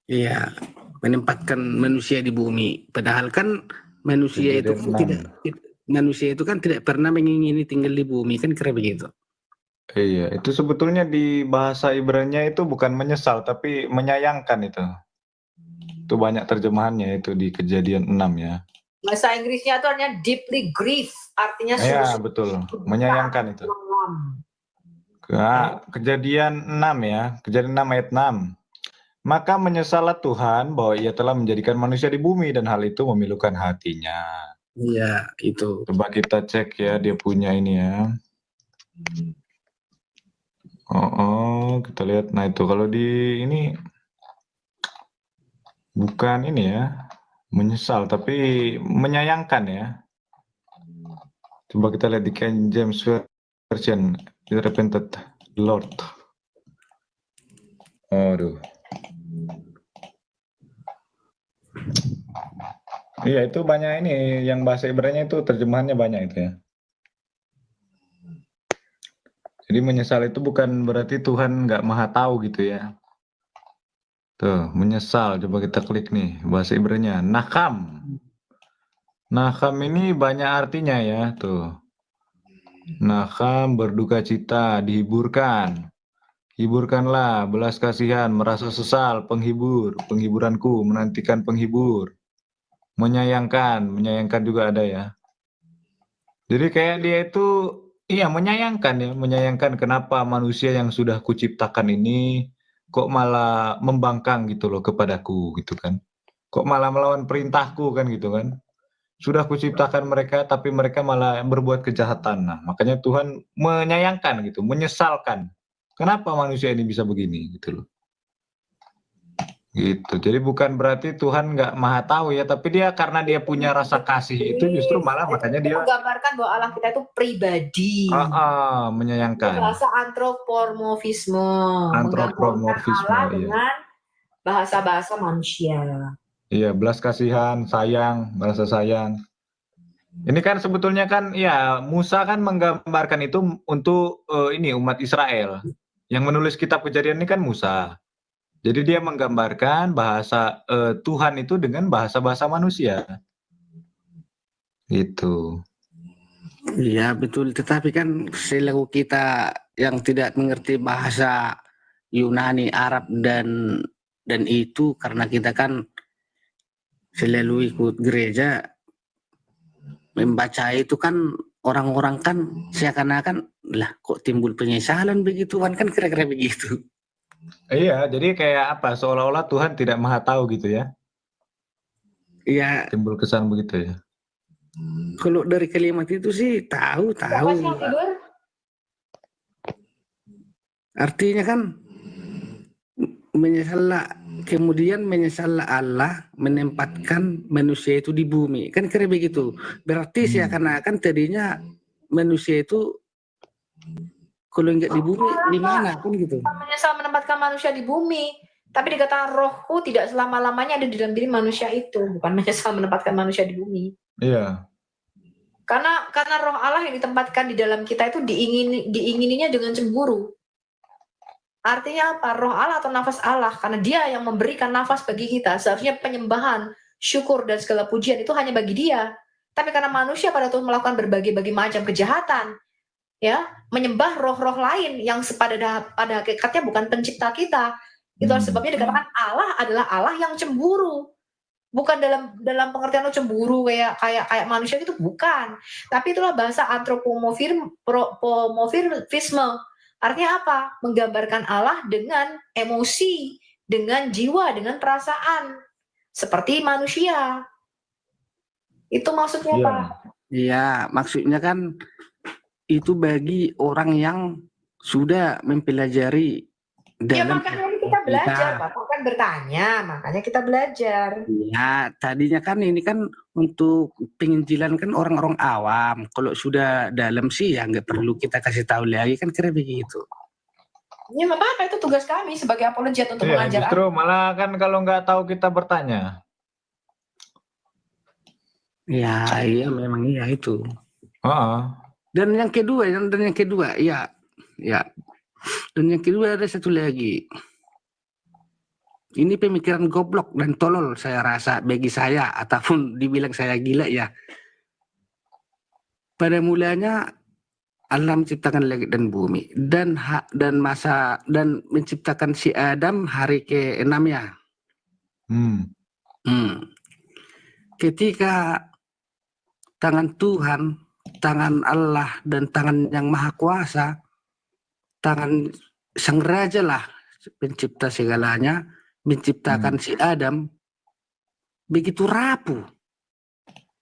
Iya, menempatkan manusia di bumi. Padahal kan manusia itu kan tidak pernah mengingini tinggal di bumi, kan kira begitu. Iya, itu sebetulnya di bahasa Ibrani itu bukan menyesal tapi menyayangkan itu. Itu banyak terjemahannya itu di Kejadian 6 ya. Bahasa Inggrisnya itu artinya deeply grief, artinya Ya, sungguh betul. Menyayangkan itu. Kejadian 6 ya, Kejadian 6 ayat 6. Maka menyesallah Tuhan bahwa ia telah menjadikan manusia di bumi dan hal itu memilukan hatinya. Iya, itu. Coba kita cek ya dia punya ini ya. Kita lihat. Nah itu kalau di ini bukan ini ya, menyesal tapi menyayangkan ya. Coba kita lihat di King James Version, He repented the Lord. Aduh. Iya itu banyak ini yang bahasa Ibrani itu terjemahannya banyak itu ya. Jadi menyesal itu bukan berarti Tuhan nggak maha tahu gitu ya. Tuh menyesal, coba kita klik nih bahasa Ibrani-nya. Nakam. Nakam ini banyak artinya ya tuh. Nakam berduka cita, dihiburkan. Hiburkanlah, belas kasihan, merasa sesal, penghibur, penghiburanku, menantikan penghibur. Menyayangkan juga ada ya. Jadi kayak dia itu, iya menyayangkan ya, menyayangkan kenapa manusia yang sudah kuciptakan ini kok malah membangkang gitu loh kepadaku gitu kan. Kok malah melawan perintahku kan gitu kan. Sudah kuciptakan mereka tapi mereka malah berbuat kejahatan. Nah, makanya Tuhan menyayangkan gitu, menyesalkan. Kenapa manusia ini bisa begini gitu loh. Gitu. Jadi bukan berarti Tuhan nggak maha tahu ya, tapi dia karena dia punya rasa kasih itu justru malah makanya dia menggambarkan bahwa Allah kita itu pribadi. Menyayangkan. Bahasa antropomorfisme. Antropomorfisme, Allah iya. dengan bahasa-bahasa manusia. Iya, belas kasihan, sayang, merasa sayang. Ini kan sebetulnya kan ya Musa kan menggambarkan itu untuk ini umat Israel. Yang menulis kitab Kejadian ini kan Musa. Jadi dia menggambarkan bahasa Tuhan itu dengan bahasa-bahasa manusia. Gitu. Iya betul, tetapi kan selaku kita yang tidak mengerti bahasa Yunani, Arab dan itu karena kita kan selalu ikut gereja, membaca itu kan orang-orang kan seakan-akan lah kok timbul penyesalan begitu kan kira-kira begitu. Iya, jadi kayak apa? Seolah-olah Tuhan tidak maha tahu gitu ya? Iya. Timbul kesan begitu ya? Kalau dari kalimat itu sih tahu. Artinya kan kemudian menyesallah Allah menempatkan manusia itu di bumi. Kan kira begitu. Berarti seakan-akan tadinya manusia itu kalau enggak di bumi di mana kan gitu. Menyesal menempatkan manusia di bumi, tapi dikatakan rohku tidak selama-lamanya ada di dalam diri manusia itu, bukan menyesal menempatkan manusia di bumi. Iya. Karena roh Allah yang ditempatkan di dalam kita itu diingininya dengan cemburu. Artinya apa? Roh Allah atau nafas Allah, karena dia yang memberikan nafas bagi kita, seharusnya penyembahan, syukur dan segala pujian itu hanya bagi dia. Tapi karena manusia pada waktu melakukan berbagai macam kejahatan, ya, menyembah roh-roh lain yang pada hakikatnya bukan pencipta kita. Itu sebabnya dikatakan Allah adalah Allah yang cemburu. Bukan dalam pengertian cemburu kayak manusia itu, bukan. Tapi itulah bahasa antropomorfisme. Artinya apa? Menggambarkan Allah dengan emosi, dengan jiwa, dengan perasaan seperti manusia. Itu maksudnya Pak. Iya, maksudnya kan itu bagi orang yang sudah mempelajari dalam makanya kita belajar, Pak. Bukan bertanya, makanya kita belajar. Ya, tadinya kan ini kan untuk penginjilan kan orang-orang awam. Kalau sudah dalam sih ya nggak perlu kita kasih tahu lagi kan kira begitu. Ya apa itu tugas kami sebagai apologet untuk mengajar. Justru malah kan kalau nggak tahu kita bertanya. Ya, iya memang iya itu. Dan yang kedua, ya. Dan yang kedua ada satu lagi. Ini pemikiran goblok dan tolol saya rasa bagi saya, ataupun dibilang saya gila ya. Pada mulanya Allah menciptakan langit dan bumi dan menciptakan si Adam hari ke-6 ya. Ketika tangan Tuhan, tangan Allah dan tangan yang maha kuasa, tangan sang raja lah pencipta segalanya, menciptakan si Adam begitu rapuh.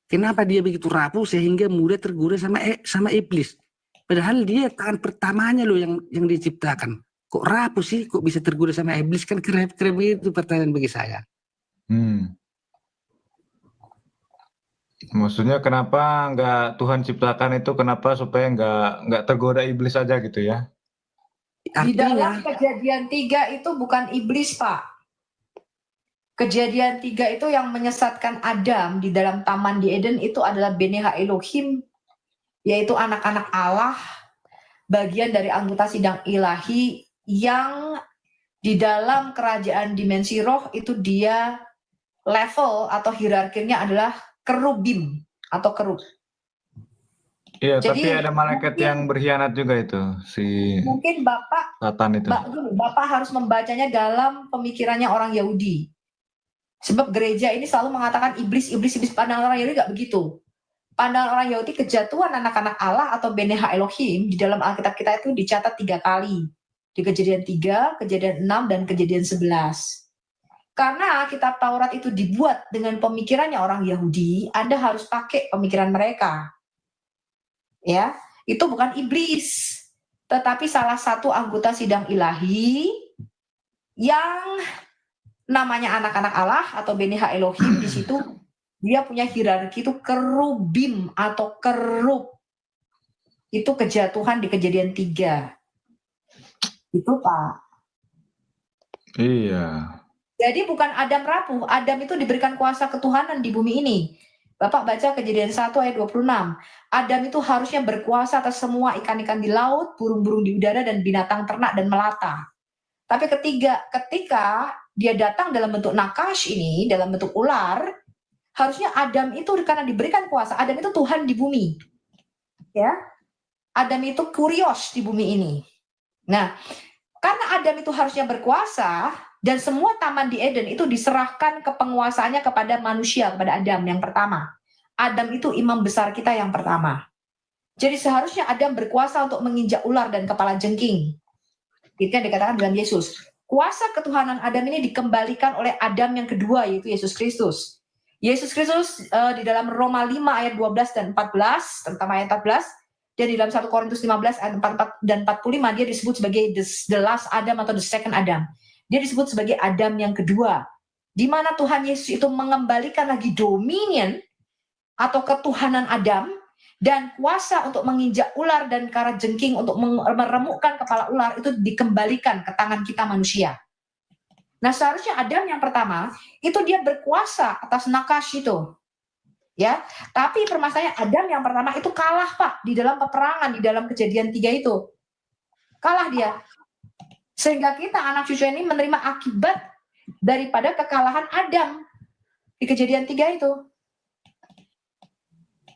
Kenapa dia begitu rapuh sehingga mudah tergoda sama iblis? Padahal dia tangan pertamanya loh yang diciptakan. Kok rapuh sih? Kok bisa tergoda sama iblis? Kan keren itu pertanyaan bagi saya. Maksudnya kenapa nggak Tuhan ciptakan itu, kenapa supaya nggak tergoda iblis aja gitu ya? Di dalam Kejadian 3 itu bukan iblis, Pak. Kejadian 3 itu yang menyesatkan Adam di dalam taman di Eden itu adalah Beneha Elohim, yaitu anak-anak Allah, bagian dari anggota sidang ilahi yang di dalam kerajaan dimensi roh itu dia level atau hierarkinya adalah kerubim atau kerub. Iya, Jadi, tapi ada malaikat mungkin- yang berkhianat juga itu, si Mungkin Satan itu. Bapak harus membacanya dalam pemikirannya orang Yahudi. Sebab gereja ini selalu mengatakan iblis. Pandangan orang Yahudi nggak begitu. Pandangan orang Yahudi, kejatuhan anak-anak Allah atau Beneha Elohim di dalam Alkitab kita itu dicatat 3 kali. Di Kejadian 3, Kejadian 6, dan Kejadian 11. Karena kitab Taurat itu dibuat dengan pemikirannya orang Yahudi, Anda harus pakai pemikiran mereka. Ya, itu bukan iblis, tetapi salah satu anggota sidang ilahi yang namanya anak-anak Allah atau Beneha Elohim. Di situ dia punya hierarki itu kerubim atau kerub. Itu kejatuhan di Kejadian 3. Itu, Pak. Iya. Jadi bukan Adam rapuh, Adam itu diberikan kuasa ketuhanan di bumi ini. Bapak baca Kejadian 1 ayat 26. Adam itu harusnya berkuasa atas semua ikan-ikan di laut, burung-burung di udara, dan binatang ternak dan melata. Tapi ketika dia datang dalam bentuk nakash ini, dalam bentuk ular, harusnya Adam itu karena diberikan kuasa, Adam itu Tuhan di bumi. Ya. Adam itu kurios di bumi ini. Nah, karena Adam itu harusnya berkuasa, dan semua taman di Eden itu diserahkan ke penguasaannya kepada manusia, kepada Adam yang pertama. Adam itu imam besar kita yang pertama. Jadi seharusnya Adam berkuasa untuk menginjak ular dan kepala jengking. Itu yang dikatakan dalam Yesus. Kuasa ketuhanan Adam ini dikembalikan oleh Adam yang kedua, yaitu Yesus Kristus. Yesus Kristus di dalam Roma 5 ayat 12 dan 14, terutama ayat 14, dan di dalam 1 Korintus 15 ayat 44 dan 45, dia disebut sebagai the last Adam atau the second Adam. Dia disebut sebagai Adam yang kedua, di mana Tuhan Yesus itu mengembalikan lagi dominion atau ketuhanan Adam dan kuasa untuk menginjak ular dan kara jengking untuk meremukkan kepala ular itu dikembalikan ke tangan kita manusia. Nah, seharusnya Adam yang pertama itu dia berkuasa atas nakash itu. Ya, tapi permasalahannya Adam yang pertama itu kalah, Pak, di dalam peperangan di dalam Kejadian 3 itu. Kalah dia. Sehingga kita anak cucu ini menerima akibat daripada kekalahan Adam di Kejadian 3 itu.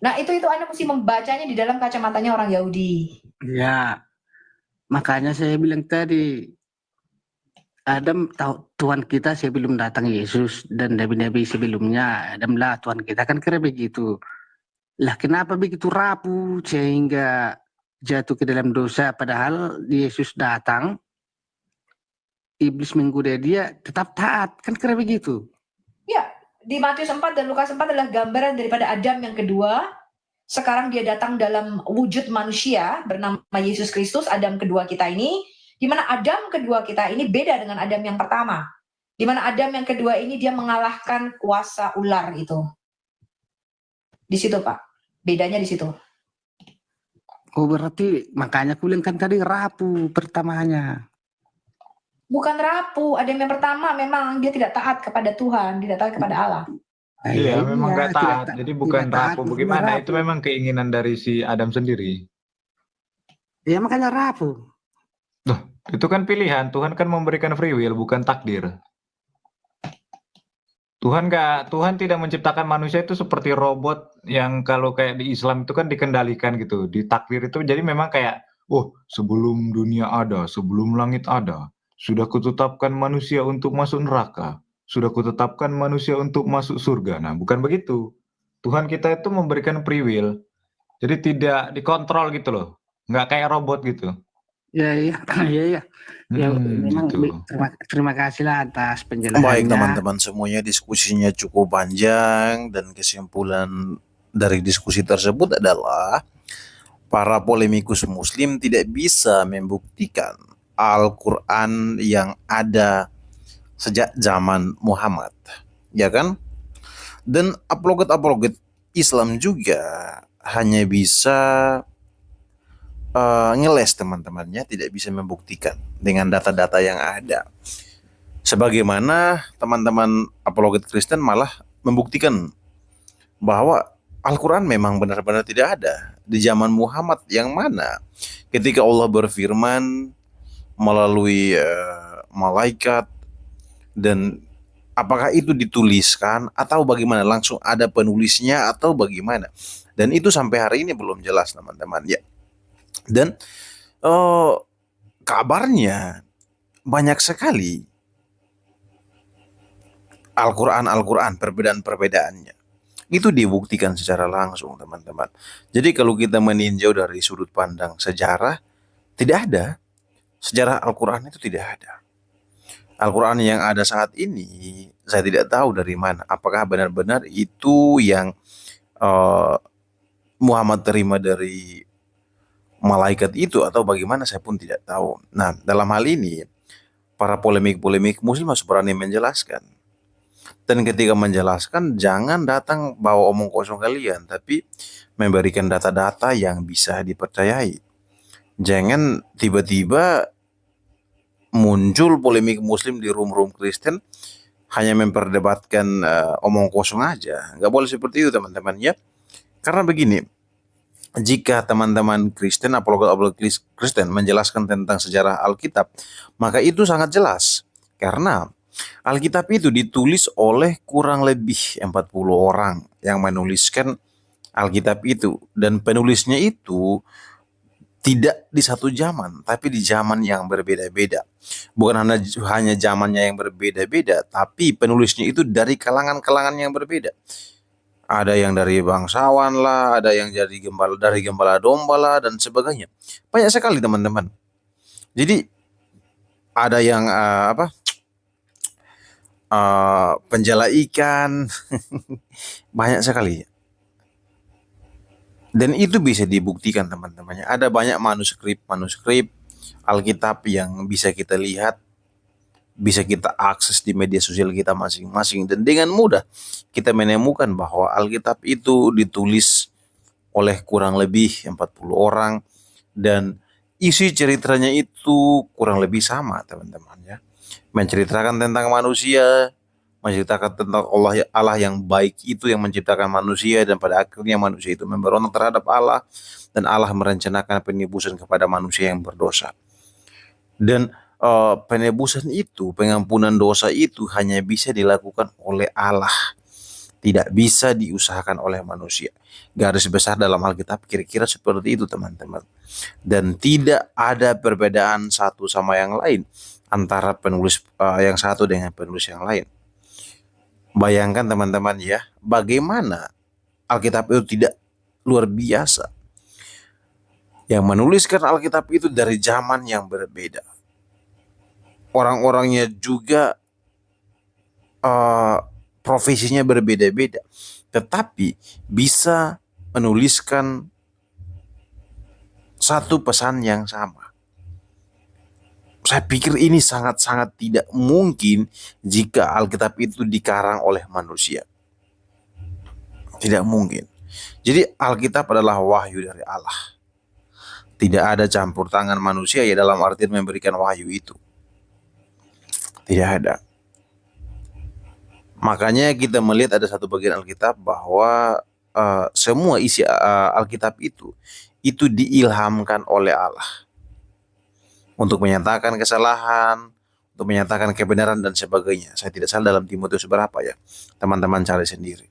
Nah, itu Anda mesti membacanya di dalam kacamatanya orang Yahudi. Ya, makanya saya bilang tadi, Adam tahu Tuhan kita sebelum datang Yesus dan nabi-nabi sebelumnya, Adamlah Tuhan kita, kan kira begitu. Lah kenapa begitu rapuh sehingga jatuh ke dalam dosa, padahal Yesus datang, iblis menggoda dia, tetap taat, kan kira begitu. Ya, di Matius 4 dan Lukas 4 adalah gambaran daripada Adam yang kedua. Sekarang dia datang dalam wujud manusia bernama Yesus Kristus, Adam kedua kita ini. Di mana Adam kedua kita ini beda dengan Adam yang pertama. Di mana Adam yang kedua ini dia mengalahkan kuasa ular itu. Di situ, Pak. Bedanya di situ. Oh, berarti makanya kuliah kan tadi rapuh pertamanya. Bukan rapuh. Adam yang pertama memang dia tidak taat kepada Tuhan, tidak taat kepada Allah. Iya, memang nggak taat. Jadi bukan tidak taat, rapuh. bukan Bagaimana? rapuh. Itu memang keinginan dari si Adam sendiri. Ya makanya rapuh. Itu kan pilihan. Tuhan kan memberikan free will, bukan takdir. Tuhan tidak menciptakan manusia itu seperti robot yang kalau kayak di Islam itu kan dikendalikan gitu. Di takdir itu jadi memang kayak, oh sebelum dunia ada, sebelum langit ada, sudah kutetapkan manusia untuk masuk neraka, sudah kutetapkan manusia untuk masuk surga. Nah bukan begitu. Tuhan kita itu memberikan free will. Jadi tidak dikontrol gitu loh. Nggak kayak robot gitu. Ya, iya, iya, iya. Ya, memang Gitu. terima kasihlah atas penjelasannya. Baik teman-teman semuanya, diskusinya cukup panjang dan kesimpulan dari diskusi tersebut adalah para polemikus muslim tidak bisa membuktikan Al-Quran yang ada sejak zaman Muhammad, ya kan? Dan apologet-apologet Islam juga hanya bisa ngeles teman-temannya, tidak bisa membuktikan dengan data-data yang ada. Sebagaimana teman-teman apologet Kristen malah membuktikan bahwa Al-Quran memang benar-benar tidak ada di zaman Muhammad, yang mana ketika Allah berfirman melalui malaikat, dan apakah itu dituliskan atau bagaimana, langsung ada penulisnya atau bagaimana, dan itu sampai hari ini belum jelas teman-teman ya. Dan kabarnya banyak sekali Al-Quran perbedaan-perbedaannya itu dibuktikan secara langsung teman-teman. Jadi kalau kita meninjau dari sudut pandang sejarah, tidak ada. Sejarah Al-Quran itu tidak ada. Al-Quran yang ada saat ini saya tidak tahu dari mana. Apakah benar-benar itu yang Muhammad terima dari malaikat itu atau bagaimana, saya pun tidak tahu. Nah, dalam hal ini para polemik-polemik muslim harus berani menjelaskan. Dan ketika menjelaskan, jangan datang bawa omong kosong kalian, tapi memberikan data-data yang bisa dipercayai. Jangan tiba-tiba muncul polemik muslim di room-room Kristen hanya memperdebatkan omong kosong aja. Nggak boleh seperti itu teman-teman ya. Karena begini, jika teman-teman Kristen, apologet Kristen menjelaskan tentang sejarah Alkitab, maka itu sangat jelas. Karena Alkitab itu ditulis oleh kurang lebih 40 orang yang menuliskan Alkitab itu. Dan penulisnya itu tidak di satu zaman, tapi di zaman yang berbeda-beda. Bukan hanya zamannya yang berbeda-beda, tapi penulisnya itu dari kalangan-kalangan yang berbeda. Ada yang dari bangsawan lah, ada yang dari gembala domba lah, dan sebagainya. Banyak sekali teman-teman. Jadi ada yang penjala ikan, banyak sekali. Dan itu bisa dibuktikan teman-temannya. Ada banyak manuskrip Alkitab yang bisa kita lihat, bisa kita akses di media sosial kita masing-masing, dan dengan mudah kita menemukan bahwa Alkitab itu ditulis oleh kurang lebih 40 orang dan isi ceritanya itu kurang lebih sama teman-teman ya. Menceritakan tentang manusia, menceritakan tentang Allah yang baik itu yang menciptakan manusia, dan pada akhirnya manusia itu memberontak terhadap Allah, dan Allah merencanakan penebusan kepada manusia yang berdosa. Dan penebusan itu, pengampunan dosa itu hanya bisa dilakukan oleh Allah, tidak bisa diusahakan oleh manusia. Garis besar dalam Alkitab kira-kira seperti itu teman-teman. Dan tidak ada perbedaan satu sama yang lain antara penulis yang satu dengan penulis yang lain. Bayangkan teman-teman ya, bagaimana Alkitab itu tidak luar biasa. Yang menuliskan Alkitab itu dari zaman yang berbeda. Orang-orangnya juga profesinya berbeda-beda, tetapi bisa menuliskan satu pesan yang sama. Saya pikir ini sangat-sangat tidak mungkin jika Alkitab itu dikarang oleh manusia. Tidak mungkin. Jadi Alkitab adalah wahyu dari Allah. Tidak ada campur tangan manusia ya dalam artian memberikan wahyu itu. Tidak ada. Makanya kita melihat ada satu bagian Alkitab bahwa semua isi Alkitab itu diilhamkan oleh Allah. Untuk menyatakan kesalahan, untuk menyatakan kebenaran dan sebagainya. Saya tidak salah dalam Timotius berapa ya, teman-teman cari sendiri.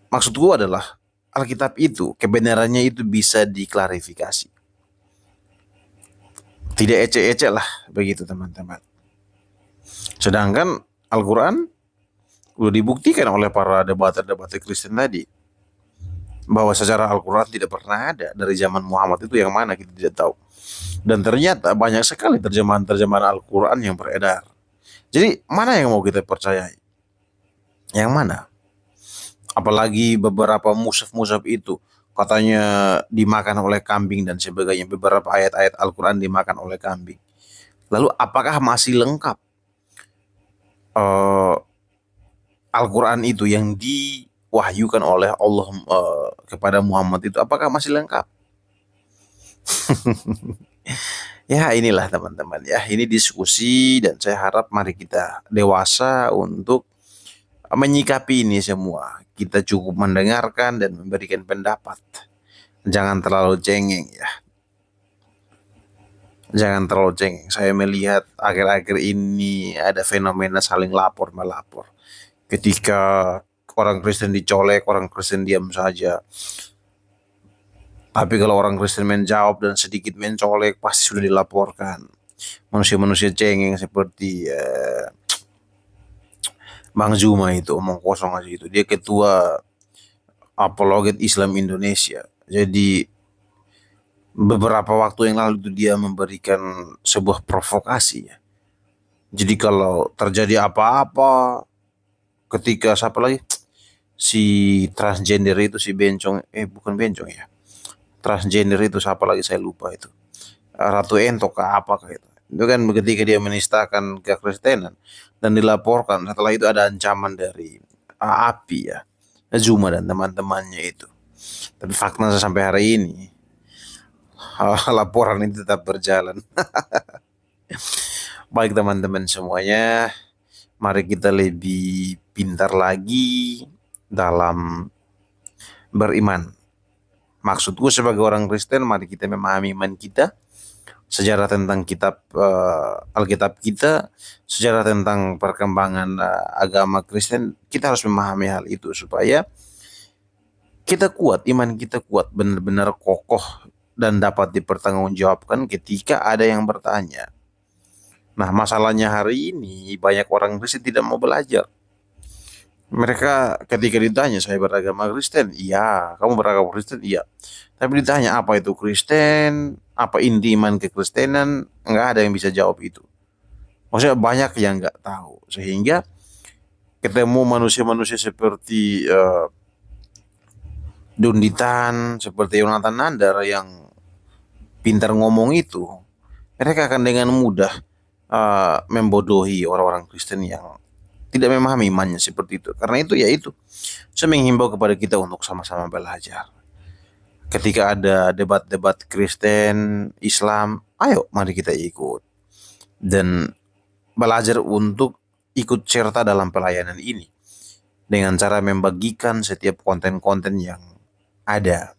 Maksudku adalah Alkitab itu kebenarannya itu bisa diklarifikasi, tidak ecek-ecek lah begitu teman-teman. Sedangkan Al-Quran udah dibuktikan oleh para debater-debater Kristen tadi bahwa secara Al-Quran tidak pernah ada dari zaman Muhammad itu yang mana kita tidak tahu. Dan ternyata banyak sekali terjemahan-terjemahan Al-Quran yang beredar. Jadi mana yang mau kita percayai? Yang mana? Apalagi beberapa mushaf-mushaf itu katanya dimakan oleh kambing dan sebagainya. Beberapa ayat-ayat Al-Quran dimakan oleh kambing. Lalu apakah masih lengkap Al-Quran itu yang diwahyukan oleh Allah kepada Muhammad itu, apakah masih lengkap? Ya inilah teman-teman ya, ini diskusi dan saya harap mari kita dewasa untuk menyikapi ini semua. Kita cukup mendengarkan dan memberikan pendapat. Jangan terlalu cengeng ya. Jangan terlalu cengeng. Saya melihat akhir-akhir ini ada fenomena saling lapor melapor. Ketika orang Kristen dicolek, orang Kristen diam saja. Tapi kalau orang Kristen menjawab dan sedikit mencolek, pasti sudah dilaporkan. Manusia-manusia cengeng seperti Bang Zuma itu, omong kosong aja itu. Dia ketua apologet Islam Indonesia. Jadi beberapa waktu yang lalu itu dia memberikan sebuah provokasi ya. Jadi kalau terjadi apa-apa ketika siapa lagi si transgender itu, si bencong, bukan bencong ya, transgender itu siapa lagi saya lupa itu, Ratu Ento kah apa kah itu kan ketika dia menistakan kekristenan dan dilaporkan, setelah itu ada ancaman dari API ya, Zuma dan teman-temannya itu. Tapi faktanya sampai hari ini laporan itu tetap berjalan. Baik teman-teman semuanya, mari kita lebih pintar lagi dalam beriman. Maksudku sebagai orang Kristen, mari kita memahami iman kita, sejarah tentang kitab Alkitab kita, sejarah tentang perkembangan agama Kristen. Kita harus memahami hal itu supaya kita kuat, iman kita kuat, benar-benar kokoh dan dapat dipertanggungjawabkan ketika ada yang bertanya. Nah, masalahnya hari ini banyak orang Kristen tidak mau belajar. Mereka ketika ditanya, saya beragama Kristen, iya. Kamu beragama Kristen, iya. Tapi ditanya apa itu Kristen, apa inti iman kekristenan, nggak ada yang bisa jawab itu. Maksudnya banyak yang nggak tahu. Sehingga ketemu manusia-manusia seperti Dunditan, seperti Yonatan Nandar yang pintar ngomong itu, mereka akan dengan mudah membodohi orang-orang Kristen yang tidak memahami imannya seperti itu. Karena itu ya itu, saya menghimbau kepada kita untuk sama-sama belajar. Ketika ada debat-debat Kristen, Islam, ayo mari kita ikut dan belajar untuk ikut serta dalam pelayanan ini dengan cara membagikan setiap konten-konten yang ada.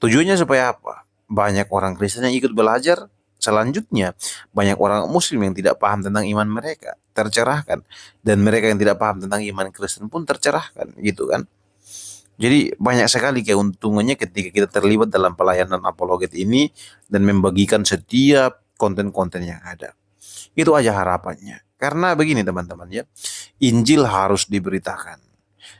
Tujuannya supaya apa? Banyak orang Kristen yang ikut belajar. Selanjutnya, banyak orang Muslim yang tidak paham tentang iman mereka tercerahkan, dan mereka yang tidak paham tentang iman Kristen pun tercerahkan, gitu kan? Jadi banyak sekali keuntungannya ketika kita terlibat dalam pelayanan apologet ini dan membagikan setiap konten-konten yang ada. Itu aja harapannya. Karena begini teman-teman ya, Injil harus diberitakan.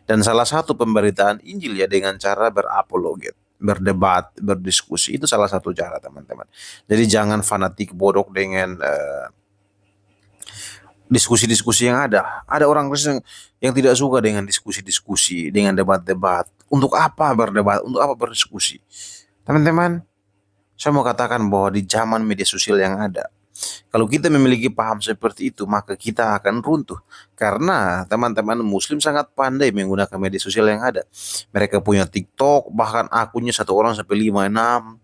Dan salah satu pemberitaan Injil ya dengan cara berapologet, berdebat, berdiskusi, itu salah satu cara teman-teman. Jadi jangan fanatik bodoh dengan diskusi-diskusi yang ada. Ada orang Kristen yang tidak suka dengan diskusi-diskusi, dengan debat-debat. Untuk apa berdebat? Untuk apa berdiskusi? Teman-teman, saya mau katakan bahwa di zaman media sosial yang ada, kalau kita memiliki paham seperti itu, maka kita akan runtuh. Karena teman-teman Muslim sangat pandai menggunakan media sosial yang ada. Mereka punya TikTok, bahkan akunnya 1 orang sampai 5-6.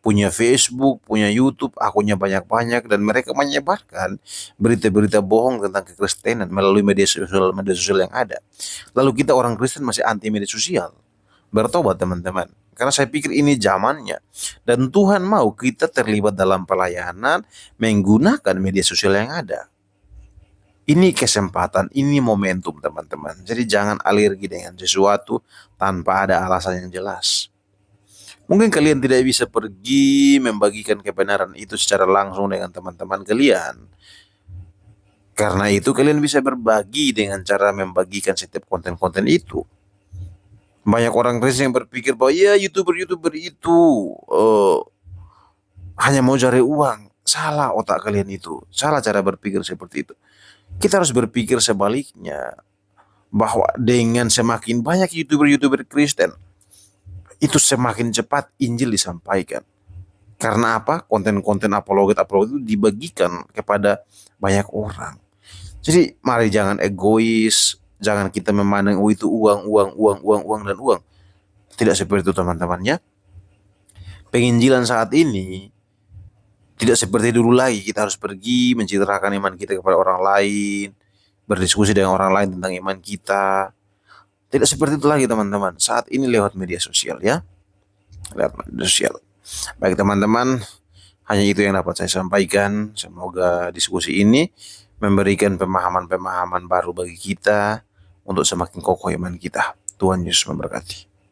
Punya Facebook, punya YouTube, akunnya banyak-banyak. Dan mereka menyebarkan berita-berita bohong tentang kekristenan melalui media sosial yang ada. Lalu kita orang Kristen masih anti media sosial. Bertobat teman-teman. Karena saya pikir ini zamannya. Dan Tuhan mau kita terlibat dalam pelayanan menggunakan media sosial yang ada. Ini kesempatan, ini momentum teman-teman. Jadi jangan alergi dengan sesuatu tanpa ada alasan yang jelas. Mungkin kalian tidak bisa pergi membagikan kebenaran itu secara langsung dengan teman-teman kalian. Karena itu kalian bisa berbagi dengan cara membagikan setiap konten-konten itu. Banyak orang Kristen yang berpikir bahwa ya YouTuber-YouTuber itu hanya mau cari uang. Salah otak kalian itu. Salah cara berpikir seperti itu. Kita harus berpikir sebaliknya. Bahwa dengan semakin banyak YouTuber-YouTuber Kristen, itu semakin cepat Injil disampaikan. Karena apa? Konten-konten apologet itu dibagikan kepada banyak orang. Jadi mari jangan egois, jangan kita memandang itu uang dan uang. Tidak seperti itu teman-temannya. Penginjilan saat ini tidak seperti dulu lagi. Kita harus pergi menceritakan iman kita kepada orang lain, berdiskusi dengan orang lain tentang iman kita. Tidak seperti itu lagi teman-teman. Saat ini lewat media sosial ya. Lewat media sosial. Baik teman-teman, hanya itu yang dapat saya sampaikan. Semoga diskusi ini memberikan pemahaman-pemahaman baru bagi kita untuk semakin kokoh iman kita. Tuhan Yesus memberkati.